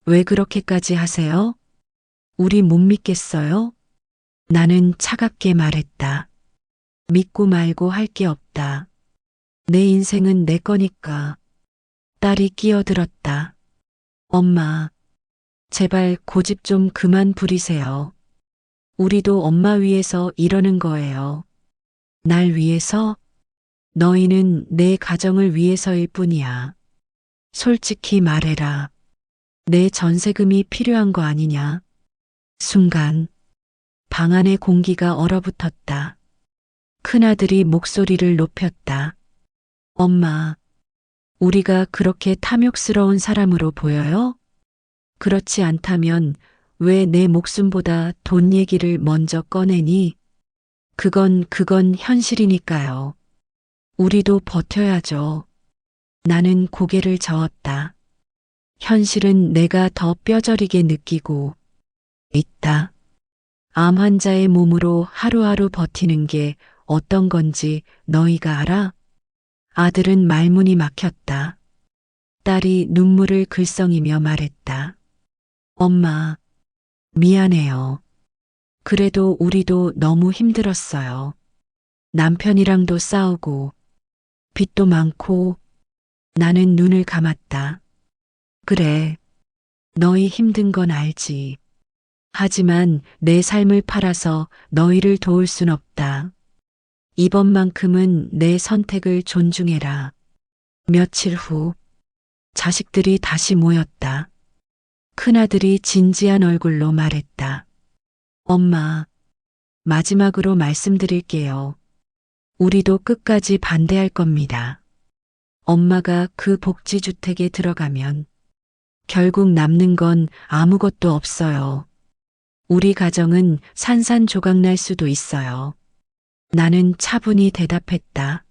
왜 그렇게까지 하세요? 우리 못 믿겠어요? 나는 차갑게 말했다. 믿고 말고 할 게 없다. 내 인생은 내 거니까. 딸이 끼어들었다. 엄마, 제발 고집 좀 그만 부리세요. 우리도 엄마 위해서 이러는 거예요. 날 위해서? 너희는 내 가정을 위해서일 뿐이야. 솔직히 말해라. 내 전세금이 필요한 거 아니냐? 순간 방 안의 공기가 얼어붙었다. 큰아들이 목소리를 높였다. 엄마, 우리가 그렇게 탐욕스러운 사람으로 보여요? 그렇지 않다면 왜 내 목숨보다 돈 얘기를 먼저 꺼내니? 그건 현실이니까요. 우리도 버텨야죠. 나는 고개를 저었다. 현실은 내가 더 뼈저리게 느끼고 있다. 암 환자의 몸으로 하루하루 버티는 게 어떤 건지 너희가 알아? 아들은 말문이 막혔다. 딸이 눈물을 글썽이며 말했다. 엄마, 미안해요. 그래도 우리도 너무 힘들었어요. 남편이랑도 싸우고, 빚도 많고, 나는 눈을 감았다. 그래, 너희 힘든 건 알지. 하지만 내 삶을 팔아서 너희를 도울 순 없다. 이번만큼은 내 선택을 존중해라. 며칠 후, 자식들이 다시 모였다. 큰아들이 진지한 얼굴로 말했다. 엄마, 마지막으로 말씀드릴게요. 우리도 끝까지 반대할 겁니다. 엄마가 그 복지주택에 들어가면 결국 남는 건 아무것도 없어요. 우리 가정은 산산조각 날 수도 있어요. 나는 차분히 대답했다.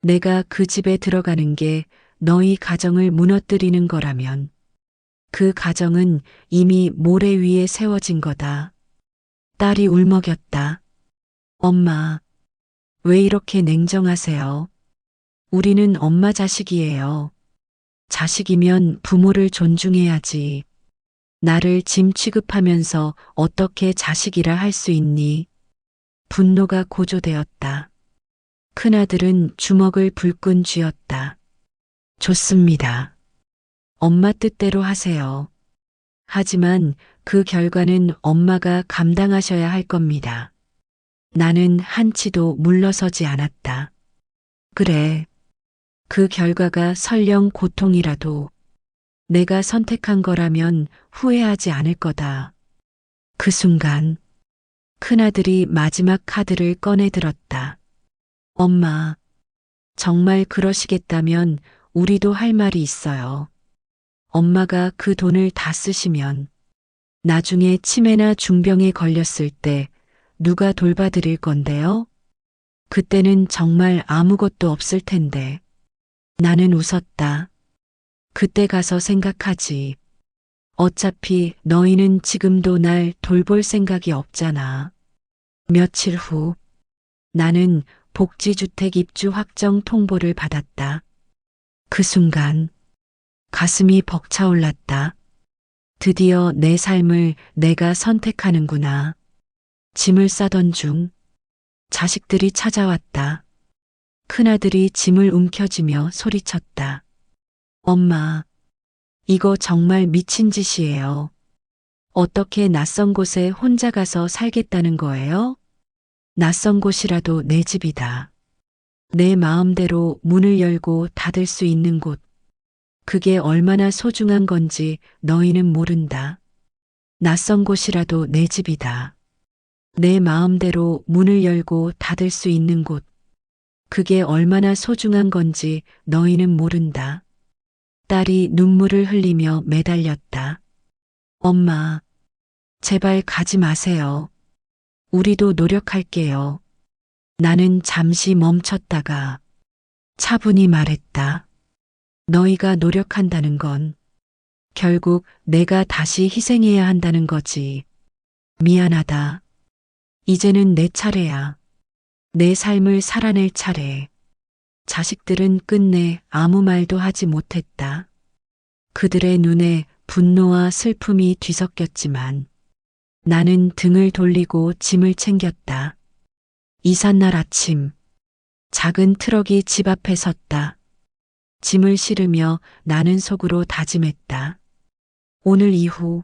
내가 그 집에 들어가는 게 너희 가정을 무너뜨리는 거라면 그 가정은 이미 모래 위에 세워진 거다. 딸이 울먹였다. 엄마, 왜 이렇게 냉정하세요? 우리는 엄마 자식이에요. 자식이면 부모를 존중해야지. 나를 짐 취급하면서 어떻게 자식이라 할 수 있니? 분노가 고조되었다. 큰아들은 주먹을 불끈 쥐었다. 좋습니다. 엄마 뜻대로 하세요. 하지만 그 결과는 엄마가 감당하셔야 할 겁니다. 나는 한치도 물러서지 않았다. 그래. 그 결과가 설령 고통이라도 내가 선택한 거라면 후회하지 않을 거다. 그 순간 큰아들이 마지막 카드를 꺼내 들었다. 엄마, 정말 그러시겠다면 우리도 할 말이 있어요. 엄마가 그 돈을 다 쓰시면 나중에 치매나 중병에 걸렸을 때 누가 돌봐드릴 건데요? 그때는 정말 아무것도 없을 텐데. 나는 웃었다. 그때 가서 생각하지. 어차피 너희는 지금도 날 돌볼 생각이 없잖아. 며칠 후 나는 복지주택 입주 확정 통보를 받았다. 그 순간 가슴이 벅차올랐다. 드디어 내 삶을 내가 선택하는구나. 짐을 싸던 중 자식들이 찾아왔다. 큰아들이 짐을 움켜쥐며 소리쳤다. 엄마, 이거 정말 미친 짓이에요. 어떻게 낯선 곳에 혼자 가서 살겠다는 거예요? 낯선 곳이라도 내 집이다. 내 마음대로 문을 열고 닫을 수 있는 곳. 그게 얼마나 소중한 건지 너희는 모른다. 낯선 곳이라도 내 집이다. 내 마음대로 문을 열고 닫을 수 있는 곳. 그게 얼마나 소중한 건지 너희는 모른다. 딸이 눈물을 흘리며 매달렸다. 엄마, 제발 가지 마세요. 우리도 노력할게요. 나는 잠시 멈췄다가 차분히 말했다. 너희가 노력한다는 건 결국 내가 다시 희생해야 한다는 거지. 미안하다. 이제는 내 차례야. 내 삶을 살아낼 차례. 자식들은 끝내 아무 말도 하지 못했다. 그들의 눈에 분노와 슬픔이 뒤섞였지만 나는 등을 돌리고 짐을 챙겼다. 이삿날 아침, 작은 트럭이 집 앞에 섰다. 짐을 실으며 나는 속으로 다짐했다. 오늘 이후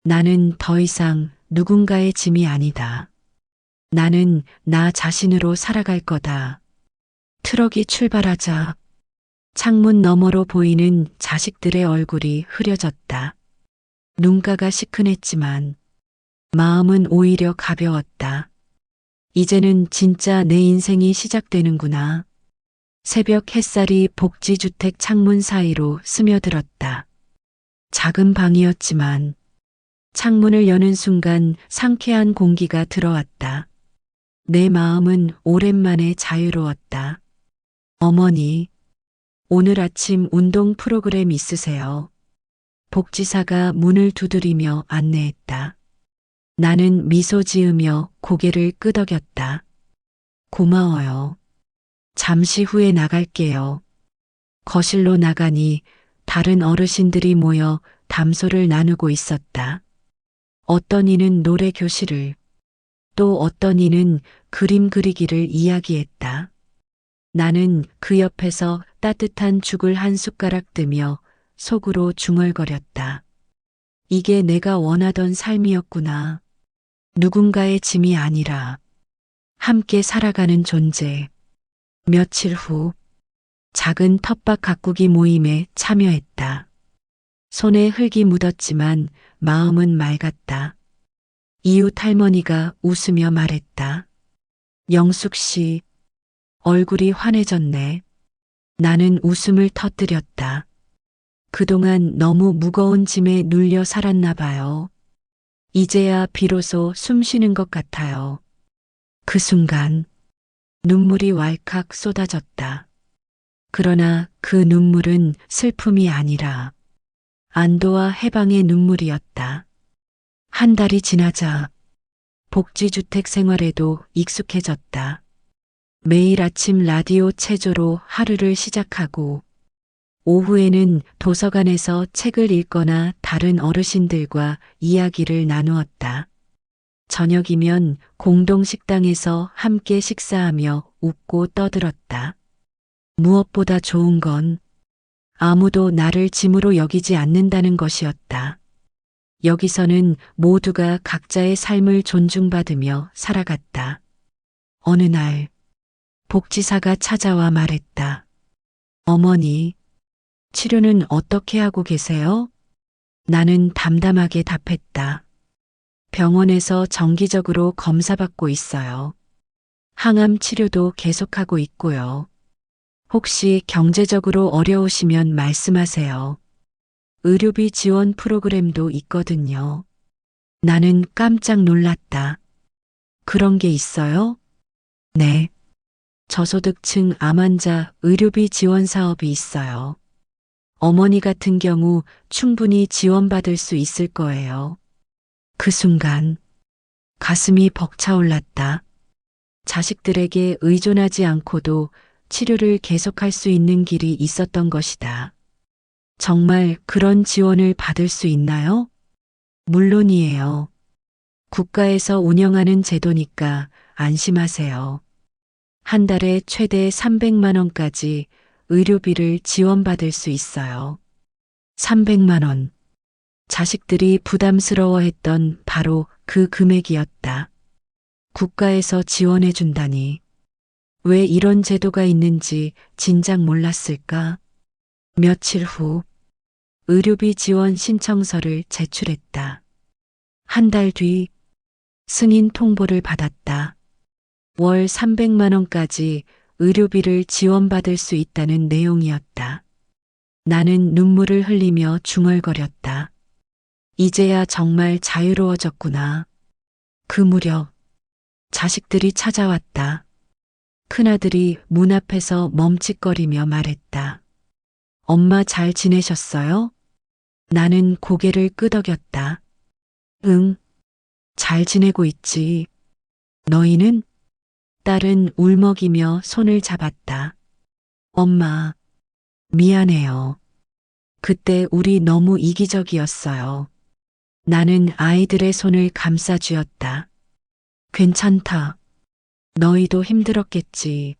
나는 더 이상 누군가의 짐이 아니다. 나는 나 자신으로 살아갈 거다. 트럭이 출발하자 창문 너머로 보이는 자식들의 얼굴이 흐려졌다. 눈가가 시큰했지만 마음은 오히려 가벼웠다. 이제는 진짜 내 인생이 시작되는구나. 새벽 햇살이 복지주택 창문 사이로 스며들었다. 작은 방이었지만 창문을 여는 순간 상쾌한 공기가 들어왔다. 내 마음은 오랜만에 자유로웠다. 어머니, 오늘 아침 운동 프로그램 있으세요? 복지사가 문을 두드리며 안내했다. 나는 미소 지으며 고개를 끄덕였다. 고마워요. 잠시 후에 나갈게요. 거실로 나가니 다른 어르신들이 모여 담소를 나누고 있었다. 어떤 이는 노래 교실을, 또 어떤 이는 그림 그리기를 이야기했다. 나는 그 옆에서 따뜻한 죽을 한 숟가락 뜨며 속으로 중얼거렸다. 이게 내가 원하던 삶이었구나. 누군가의 짐이 아니라 함께 살아가는 존재. 며칠 후 작은 텃밭 가꾸기 모임에 참여했다. 손에 흙이 묻었지만 마음은 맑았다. 이웃 할머니가 웃으며 말했다. 영숙 씨, 얼굴이 환해졌네. 나는 웃음을 터뜨렸다. 그동안 너무 무거운 짐에 눌려 살았나 봐요. 이제야 비로소 숨 쉬는 것 같아요. 그 순간 눈물이 왈칵 쏟아졌다. 그러나 그 눈물은 슬픔이 아니라 안도와 해방의 눈물이었다. 한 달이 지나자 복지주택 생활에도 익숙해졌다. 매일 아침 라디오 체조로 하루를 시작하고 오후에는 도서관에서 책을 읽거나 다른 어르신들과 이야기를 나누었다. 저녁이면 공동 식당에서 함께 식사하며 웃고 떠들었다. 무엇보다 좋은 건 아무도 나를 짐으로 여기지 않는다는 것이었다. 여기서는 모두가 각자의 삶을 존중받으며 살아갔다. 어느 날 복지사가 찾아와 말했다. 어머니, 치료는 어떻게 하고 계세요? 나는 담담하게 답했다. 병원에서 정기적으로 검사받고 있어요. 항암 치료도 계속하고 있고요. 혹시 경제적으로 어려우시면 말씀하세요. 의료비 지원 프로그램도 있거든요. 나는 깜짝 놀랐다. 그런 게 있어요? 네. 저소득층 암 환자 의료비 지원 사업이 있어요. 어머니 같은 경우 충분히 지원받을 수 있을 거예요. 그 순간 가슴이 벅차올랐다. 자식들에게 의존하지 않고도 치료를 계속할 수 있는 길이 있었던 것이다. 정말 그런 지원을 받을 수 있나요? 물론이에요. 국가에서 운영하는 제도니까 안심하세요. 한 달에 최대 300만 원까지 의료비를 지원받을 수 있어요. 300만 원. 자식들이 부담스러워했던 바로 그 금액이었다. 국가에서 지원해 준다니. 왜 이런 제도가 있는지 진작 몰랐을까? 며칠 후 의료비 지원 신청서를 제출했다. 한 달 뒤 승인 통보를 받았다. 월 300만 원까지 의료비를 지원받을 수 있다는 내용이었다. 나는 눈물을 흘리며 중얼거렸다. 이제야 정말 자유로워졌구나. 그 무렵 자식들이 찾아왔다. 큰아들이 문 앞에서 멈칫거리며 말했다. 엄마 잘 지내셨어요? 나는 고개를 끄덕였다. 응, 잘 지내고 있지. 너희는? 딸은 울먹이며 손을 잡았다. 엄마, 미안해요. 그때 우리 너무 이기적이었어요. 나는 아이들의 손을 감싸 쥐었다. 괜찮다. 너희도 힘들었겠지.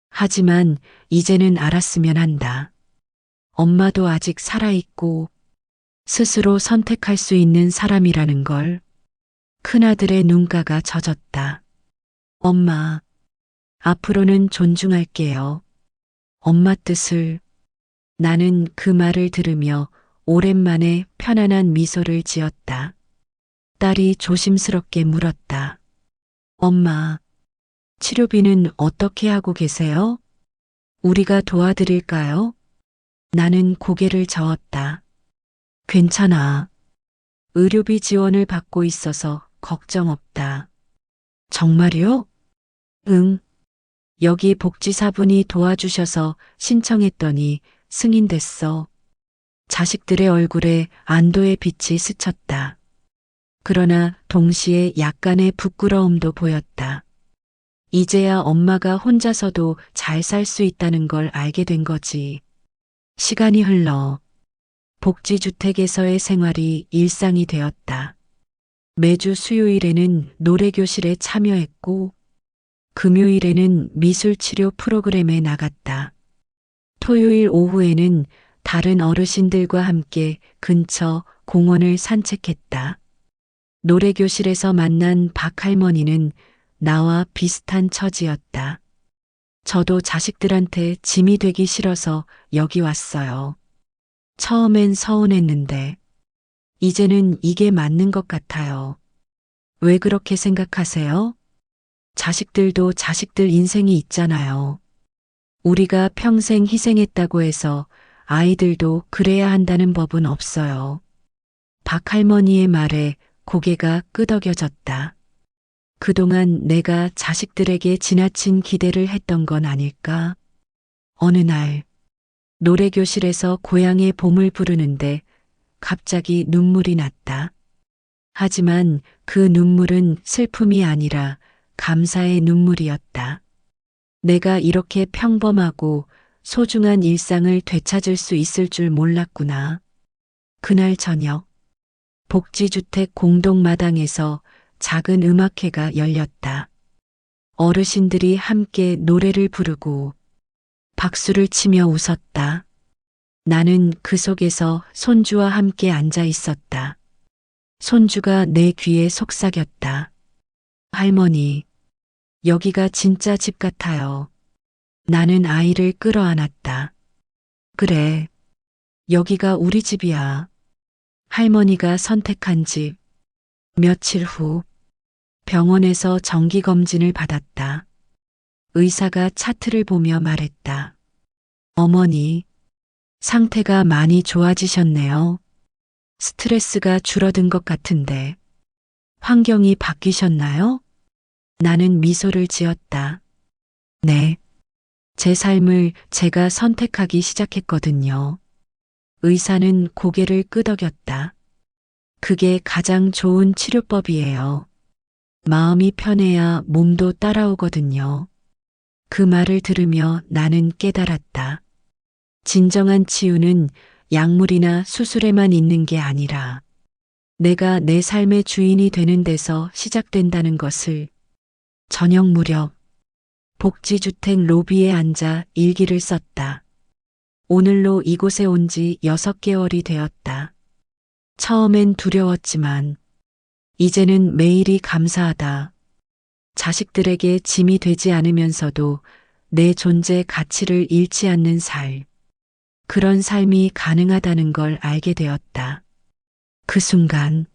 하지만 이제는 알았으면 한다. 엄마도 아직 살아있고 스스로 선택할 수 있는 사람이라는 걸. 큰아들의 눈가가 젖었다. 엄마, 앞으로는 존중할게요. 엄마 뜻을. 나는 그 말을 들으며 오랜만에 편안한 미소를 지었다. 딸이 조심스럽게 물었다. 엄마, 치료비는 어떻게 하고 계세요? 우리가 도와드릴까요? 나는 고개를 저었다. 괜찮아. 의료비 지원을 받고 있어서 걱정 없다. 정말요? 응. 여기 복지사분이 도와주셔서 신청했더니 승인됐어. 자식들의 얼굴에 안도의 빛이 스쳤다. 그러나 동시에 약간의 부끄러움도 보였다. 이제야 엄마가 혼자서도 잘 살 수 있다는 걸 알게 된 거지. 시간이 흘러 복지주택에서의 생활이 일상이 되었다. 매주 수요일에는 노래교실에 참여했고, 금요일에는 미술치료 프로그램에 나갔다. 토요일 오후에는 다른 어르신들과 함께 근처 공원을 산책했다. 노래교실에서 만난 박할머니는 나와 비슷한 처지였다. 저도 자식들한테 짐이 되기 싫어서 여기 왔어요. 처음엔 서운했는데, 이제는 이게 맞는 것 같아요. 왜 그렇게 생각하세요? 자식들도 자식들 인생이 있잖아요. 우리가 평생 희생했다고 해서 아이들도 그래야 한다는 법은 없어요. 박할머니의 말에 고개가 끄덕여졌다. 그동안 내가 자식들에게 지나친 기대를 했던 건 아닐까? 어느 날 노래교실에서 고향의 봄을 부르는데 갑자기 눈물이 났다. 하지만 그 눈물은 슬픔이 아니라 감사의 눈물이었다. 내가 이렇게 평범하고 소중한 일상을 되찾을 수 있을 줄 몰랐구나. 그날 저녁, 복지주택 공동마당에서 작은 음악회가 열렸다. 어르신들이 함께 노래를 부르고 박수를 치며 웃었다. 나는 그 속에서 손주와 함께 앉아 있었다. 손주가 내 귀에 속삭였다. 할머니, 여기가 진짜 집 같아요. 나는 아이를 끌어안았다. 그래, 여기가 우리 집이야. 할머니가 선택한 집. 며칠 후 병원에서 정기검진을 받았다. 의사가 차트를 보며 말했다. 어머니, 상태가 많이 좋아지셨네요. 스트레스가 줄어든 것 같은데 환경이 바뀌셨나요? 나는 미소를 지었다. 네, 제 삶을 제가 선택하기 시작했거든요. 의사는 고개를 끄덕였다. 그게 가장 좋은 치료법이에요. 마음이 편해야 몸도 따라오거든요. 그 말을 들으며 나는 깨달았다. 진정한 치유는 약물이나 수술에만 있는 게 아니라 내가 내 삶의 주인이 되는 데서 시작된다는 것을. 저녁 무렵 복지주택 로비에 앉아 일기를 썼다. 오늘로 이곳에 온 지 6개월이 되었다. 처음엔 두려웠지만 이제는 매일이 감사하다. 자식들에게 짐이 되지 않으면서도 내 존재 가치를 잃지 않는 삶. 그런 삶이 가능하다는 걸 알게 되었다. 그 순간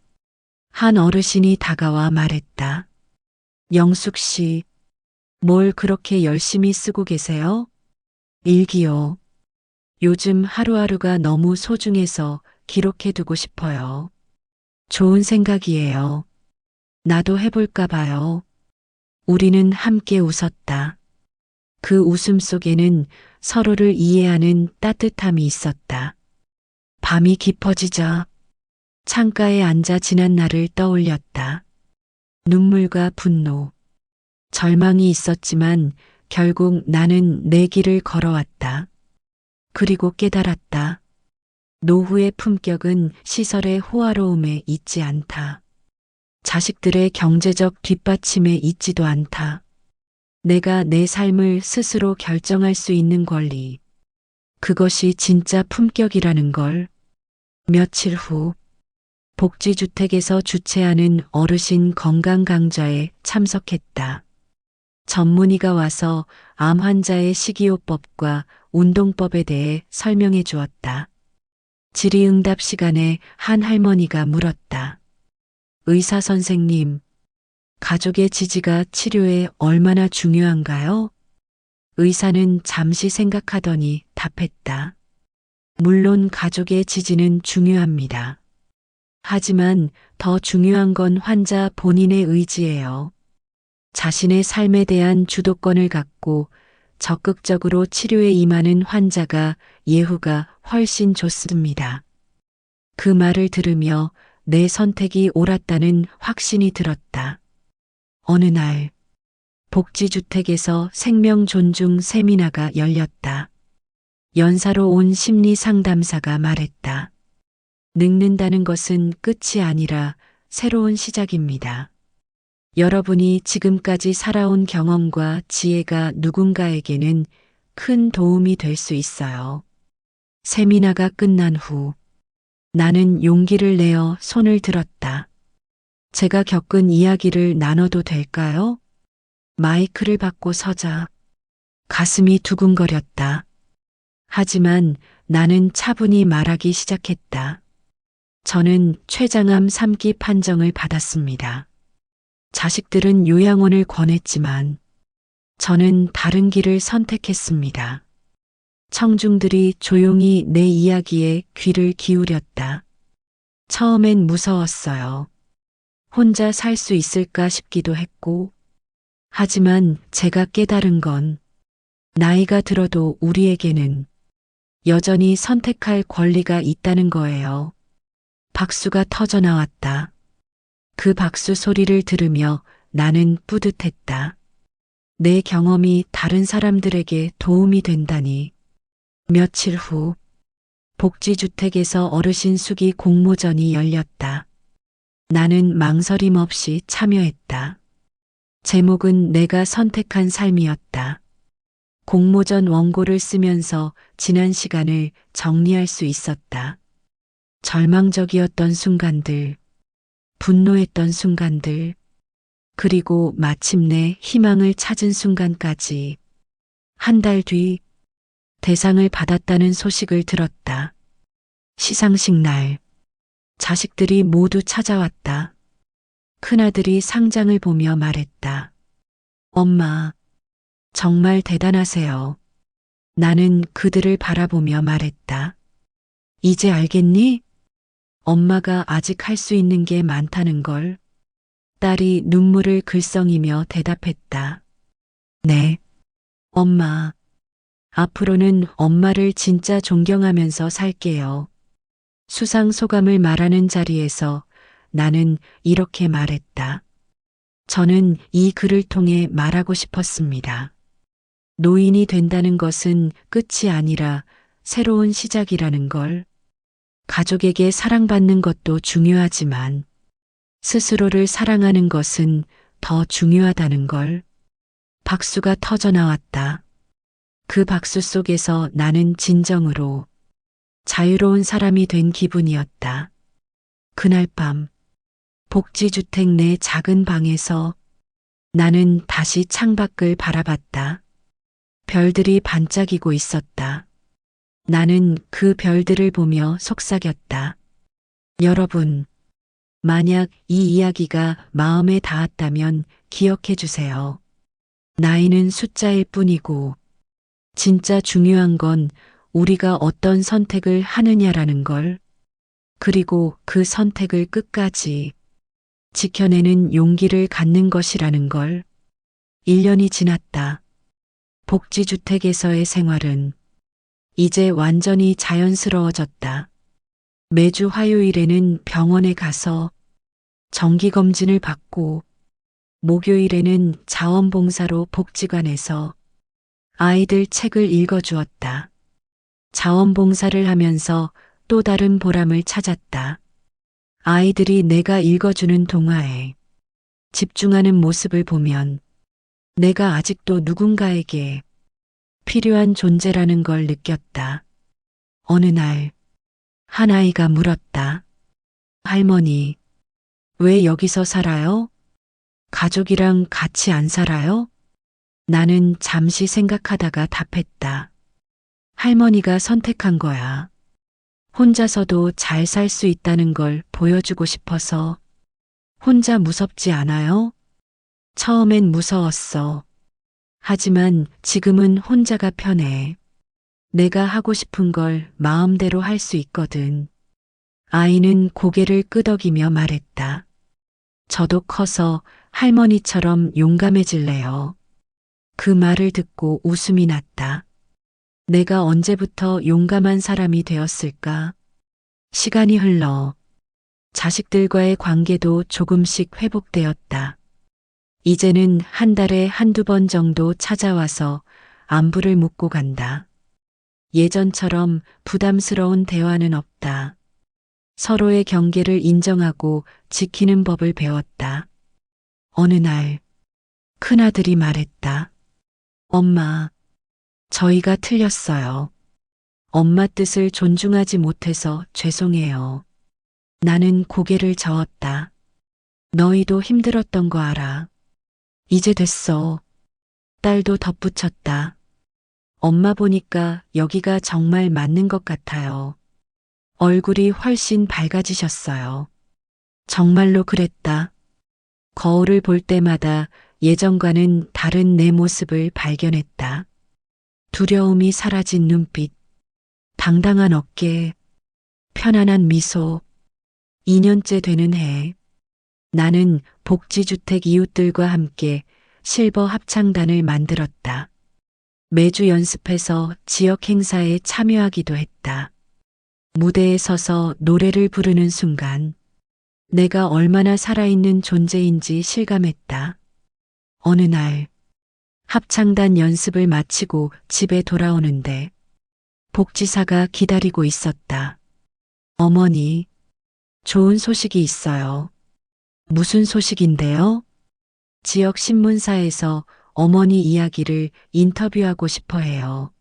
한 어르신이 다가와 말했다. 영숙 씨, 뭘 그렇게 열심히 쓰고 계세요? 일기요. 요즘 하루하루가 너무 소중해서 기록해두고 싶어요. 좋은 생각이에요. 나도 해볼까 봐요. 우리는 함께 웃었다. 그 웃음 속에는 서로를 이해하는 따뜻함이 있었다. 밤이 깊어지자 창가에 앉아 지난 날을 떠올렸다. 눈물과 분노, 절망이 있었지만 결국 나는 내 길을 걸어왔다. 그리고 깨달았다. 노후의 품격은 시설의 호화로움에 있지 않다. 자식들의 경제적 뒷받침에 있지도 않다. 내가 내 삶을 스스로 결정할 수 있는 권리. 그것이 진짜 품격이라는 걸. 며칠 후 복지주택에서 주최하는 어르신 건강 강좌에 참석했다. 전문의가 와서 암 환자의 식이요법과 운동법에 대해 설명해 주었다. 질의응답 시간에 한 할머니가 물었다. 의사 선생님, 가족의 지지가 치료에 얼마나 중요한가요? 의사는 잠시 생각하더니 답했다. 물론 가족의 지지는 중요합니다. 하지만 더 중요한 건 환자 본인의 의지예요. 자신의 삶에 대한 주도권을 갖고 적극적으로 치료에 임하는 환자가 예후가 훨씬 좋습니다. 그 말을 들으며 내 선택이 옳았다는 확신이 들었다. 어느 날 복지주택에서 생명 존중 세미나가 열렸다. 연사로 온 심리 상담사가 말했다. 늙는다는 것은 끝이 아니라 새로운 시작입니다. 여러분이 지금까지 살아온 경험과 지혜가 누군가에게는 큰 도움이 될 수 있어요. 세미나가 끝난 후 나는 용기를 내어 손을 들었다. 제가 겪은 이야기를 나눠도 될까요? 마이크를 받고 서자 가슴이 두근거렸다. 하지만 나는 차분히 말하기 시작했다. 저는 췌장암 3기 판정을 받았습니다. 자식들은 요양원을 권했지만 저는 다른 길을 선택했습니다. 청중들이 조용히 내 이야기에 귀를 기울였다. 처음엔 무서웠어요. 혼자 살 수 있을까 싶기도 했고, 하지만 제가 깨달은 건 나이가 들어도 우리에게는 여전히 선택할 권리가 있다는 거예요. 박수가 터져 나왔다. 그 박수 소리를 들으며 나는 뿌듯했다. 내 경험이 다른 사람들에게 도움이 된다니. 며칠 후 복지주택에서 어르신 수기 공모전이 열렸다. 나는 망설임 없이 참여했다. 제목은 내가 선택한 삶이었다. 공모전 원고를 쓰면서 지난 시간을 정리할 수 있었다. 절망적이었던 순간들, 분노했던 순간들, 그리고 마침내 희망을 찾은 순간까지. 한 달 뒤 대상을 받았다는 소식을 들었다. 시상식 날, 자식들이 모두 찾아왔다. 큰아들이 상장을 보며 말했다. 엄마, 정말 대단하세요. 나는 그들을 바라보며 말했다. 이제 알겠니? 엄마가 아직 할 수 있는 게 많다는 걸. 딸이 눈물을 글썽이며 대답했다. 네, 엄마. 앞으로는 엄마를 진짜 존경하면서 살게요. 수상 소감을 말하는 자리에서 나는 이렇게 말했다. 저는 이 글을 통해 말하고 싶었습니다. 노인이 된다는 것은 끝이 아니라 새로운 시작이라는 걸. 가족에게 사랑받는 것도 중요하지만 스스로를 사랑하는 것은 더 중요하다는 걸. 박수가 터져 나왔다. 그 박수 속에서 나는 진정으로 자유로운 사람이 된 기분이었다. 그날 밤 복지주택 내 작은 방에서 나는 다시 창밖을 바라봤다. 별들이 반짝이고 있었다. 나는 그 별들을 보며 속삭였다. 여러분, 만약 이 이야기가 마음에 닿았다면 기억해 주세요. 나이는 숫자일 뿐이고 진짜 중요한 건 우리가 어떤 선택을 하느냐라는 걸, 그리고 그 선택을 끝까지 지켜내는 용기를 갖는 것이라는 걸. 1년이 지났다. 복지주택에서의 생활은 이제 완전히 자연스러워졌다. 매주 화요일에는 병원에 가서 정기검진을 받고 목요일에는 자원봉사로 복지관에서 아이들 책을 읽어주었다. 자원봉사를 하면서 또 다른 보람을 찾았다. 아이들이 내가 읽어주는 동화에 집중하는 모습을 보면 내가 아직도 누군가에게 필요한 존재라는 걸 느꼈다. 어느 날, 한 아이가 물었다. 할머니, 왜 여기서 살아요? 가족이랑 같이 안 살아요? 나는 잠시 생각하다가 답했다. 할머니가 선택한 거야. 혼자서도 잘 살 수 있다는 걸 보여주고 싶어서. 혼자 무섭지 않아요? 처음엔 무서웠어. 하지만 지금은 혼자가 편해. 내가 하고 싶은 걸 마음대로 할 수 있거든. 아이는 고개를 끄덕이며 말했다. 저도 커서 할머니처럼 용감해질래요. 그 말을 듣고 웃음이 났다. 내가 언제부터 용감한 사람이 되었을까? 시간이 흘러 자식들과의 관계도 조금씩 회복되었다. 이제는 한 달에 한두 번 정도 찾아와서 안부를 묻고 간다. 예전처럼 부담스러운 대화는 없다. 서로의 경계를 인정하고 지키는 법을 배웠다. 어느 날, 큰아들이 말했다. 엄마, 저희가 틀렸어요. 엄마 뜻을 존중하지 못해서 죄송해요. 나는 고개를 저었다. 너희도 힘들었던 거 알아. 이제 됐어. 딸도 덧붙였다. 엄마 보니까 여기가 정말 맞는 것 같아요. 얼굴이 훨씬 밝아지셨어요. 정말로 그랬다. 거울을 볼 때마다 예전과는 다른 내 모습을 발견했다. 두려움이 사라진 눈빛, 당당한 어깨, 편안한 미소. 2년째 되는 해, 나는 복지주택 이웃들과 함께 실버 합창단을 만들었다. 매주 연습해서 지역 행사에 참여하기도 했다. 무대에 서서 노래를 부르는 순간 내가 얼마나 살아있는 존재인지 실감했다. 어느 날 합창단 연습을 마치고 집에 돌아오는데 복지사가 기다리고 있었다. 어머니, 좋은 소식이 있어요. 무슨 소식인데요? 지역 신문사에서 어머니 이야기를 인터뷰하고 싶어 해요.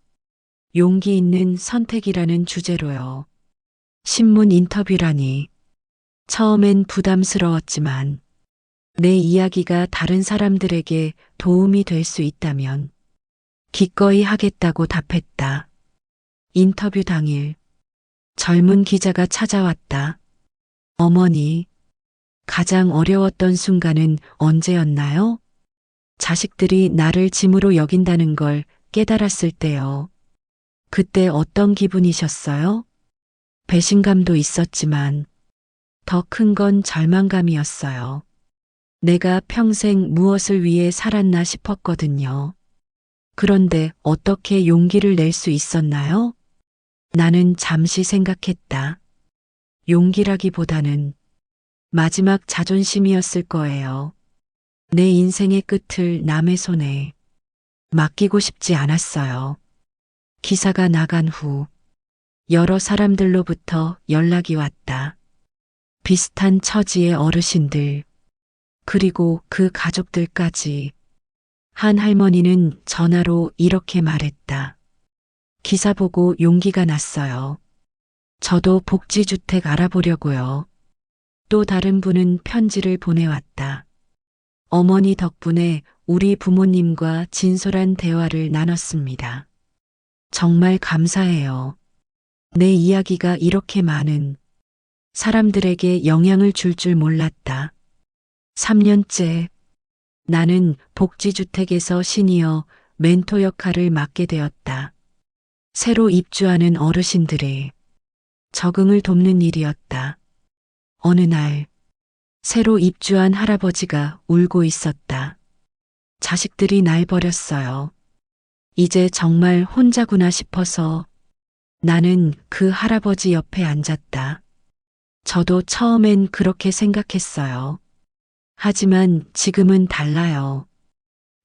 용기 있는 선택이라는 주제로요. 신문 인터뷰라니. 처음엔 부담스러웠지만 내 이야기가 다른 사람들에게 도움이 될 수 있다면 기꺼이 하겠다고 답했다. 인터뷰 당일 젊은 기자가 찾아왔다. 어머니, 가장 어려웠던 순간은 언제였나요? 자식들이 나를 짐으로 여긴다는 걸 깨달았을 때요. 그때 어떤 기분이셨어요? 배신감도 있었지만 더 큰 건 절망감이었어요. 내가 평생 무엇을 위해 살았나 싶었거든요. 그런데 어떻게 용기를 낼 수 있었나요? 나는 잠시 생각했다. 용기라기보다는 마지막 자존심이었을 거예요. 내 인생의 끝을 남의 손에 맡기고 싶지 않았어요. 기사가 나간 후 여러 사람들로부터 연락이 왔다. 비슷한 처지의 어르신들, 그리고 그 가족들까지. 한 할머니는 전화로 이렇게 말했다. 기사 보고 용기가 났어요. 저도 복지주택 알아보려고요. 또 다른 분은 편지를 보내왔다. 어머니 덕분에 우리 부모님과 진솔한 대화를 나눴습니다. 정말 감사해요. 내 이야기가 이렇게 많은 사람들에게 영향을 줄 줄 몰랐다. 3년째 나는 복지주택에서 시니어 멘토 역할을 맡게 되었다. 새로 입주하는 어르신들의 적응을 돕는 일이었다. 어느 날 새로 입주한 할아버지가 울고 있었다. 자식들이 날 버렸어요. 이제 정말 혼자구나 싶어서 나는 그 할아버지 옆에 앉았다. 저도 처음엔 그렇게 생각했어요. 하지만 지금은 달라요.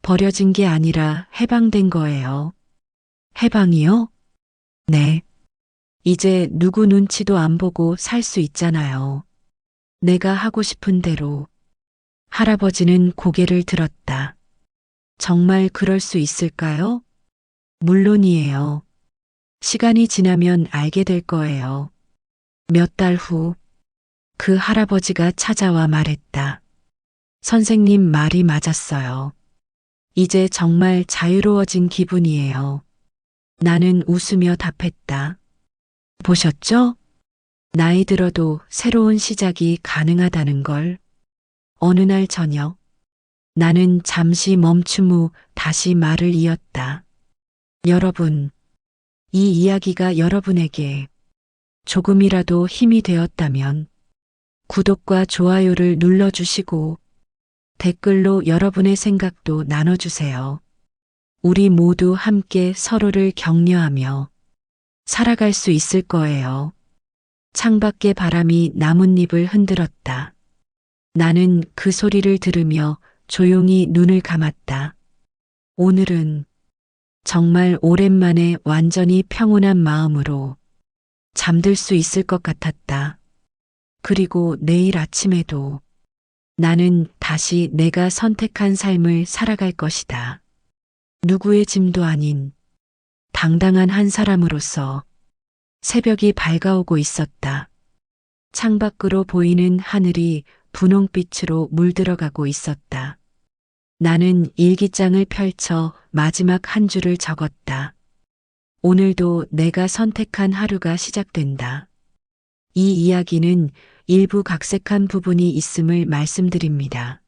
버려진 게 아니라 해방된 거예요. 해방이요? 네. 이제 누구 눈치도 안 보고 살 수 있잖아요. 내가 하고 싶은 대로. 할아버지는 고개를 들었다. 정말 그럴 수 있을까요? 물론이에요. 시간이 지나면 알게 될 거예요. 몇 달 후, 그 할아버지가 찾아와 말했다. 선생님 말이 맞았어요. 이제 정말 자유로워진 기분이에요. 나는 웃으며 답했다. 보셨죠? 나이 들어도 새로운 시작이 가능하다는 걸. 어느 날 저녁, 나는 잠시 멈춤 후 다시 말을 이었다. 여러분, 이 이야기가 여러분에게 조금이라도 힘이 되었다면 구독과 좋아요를 눌러주시고 댓글로 여러분의 생각도 나눠주세요. 우리 모두 함께 서로를 격려하며 살아갈 수 있을 거예요. 창밖의 바람이 나뭇잎을 흔들었다. 나는 그 소리를 들으며 조용히 눈을 감았다. 오늘은 정말 오랜만에 완전히 평온한 마음으로 잠들 수 있을 것 같았다. 그리고 내일 아침에도 나는 다시 내가 선택한 삶을 살아갈 것이다. 누구의 짐도 아닌 당당한 한 사람으로서 새벽이 밝아오고 있었다. 창밖으로 보이는 하늘이 분홍빛으로 물들어가고 있었다. 나는 일기장을 펼쳐 마지막 한 줄을 적었다. 오늘도 내가 선택한 하루가 시작된다. 이 이야기는 일부 각색한 부분이 있음을 말씀드립니다.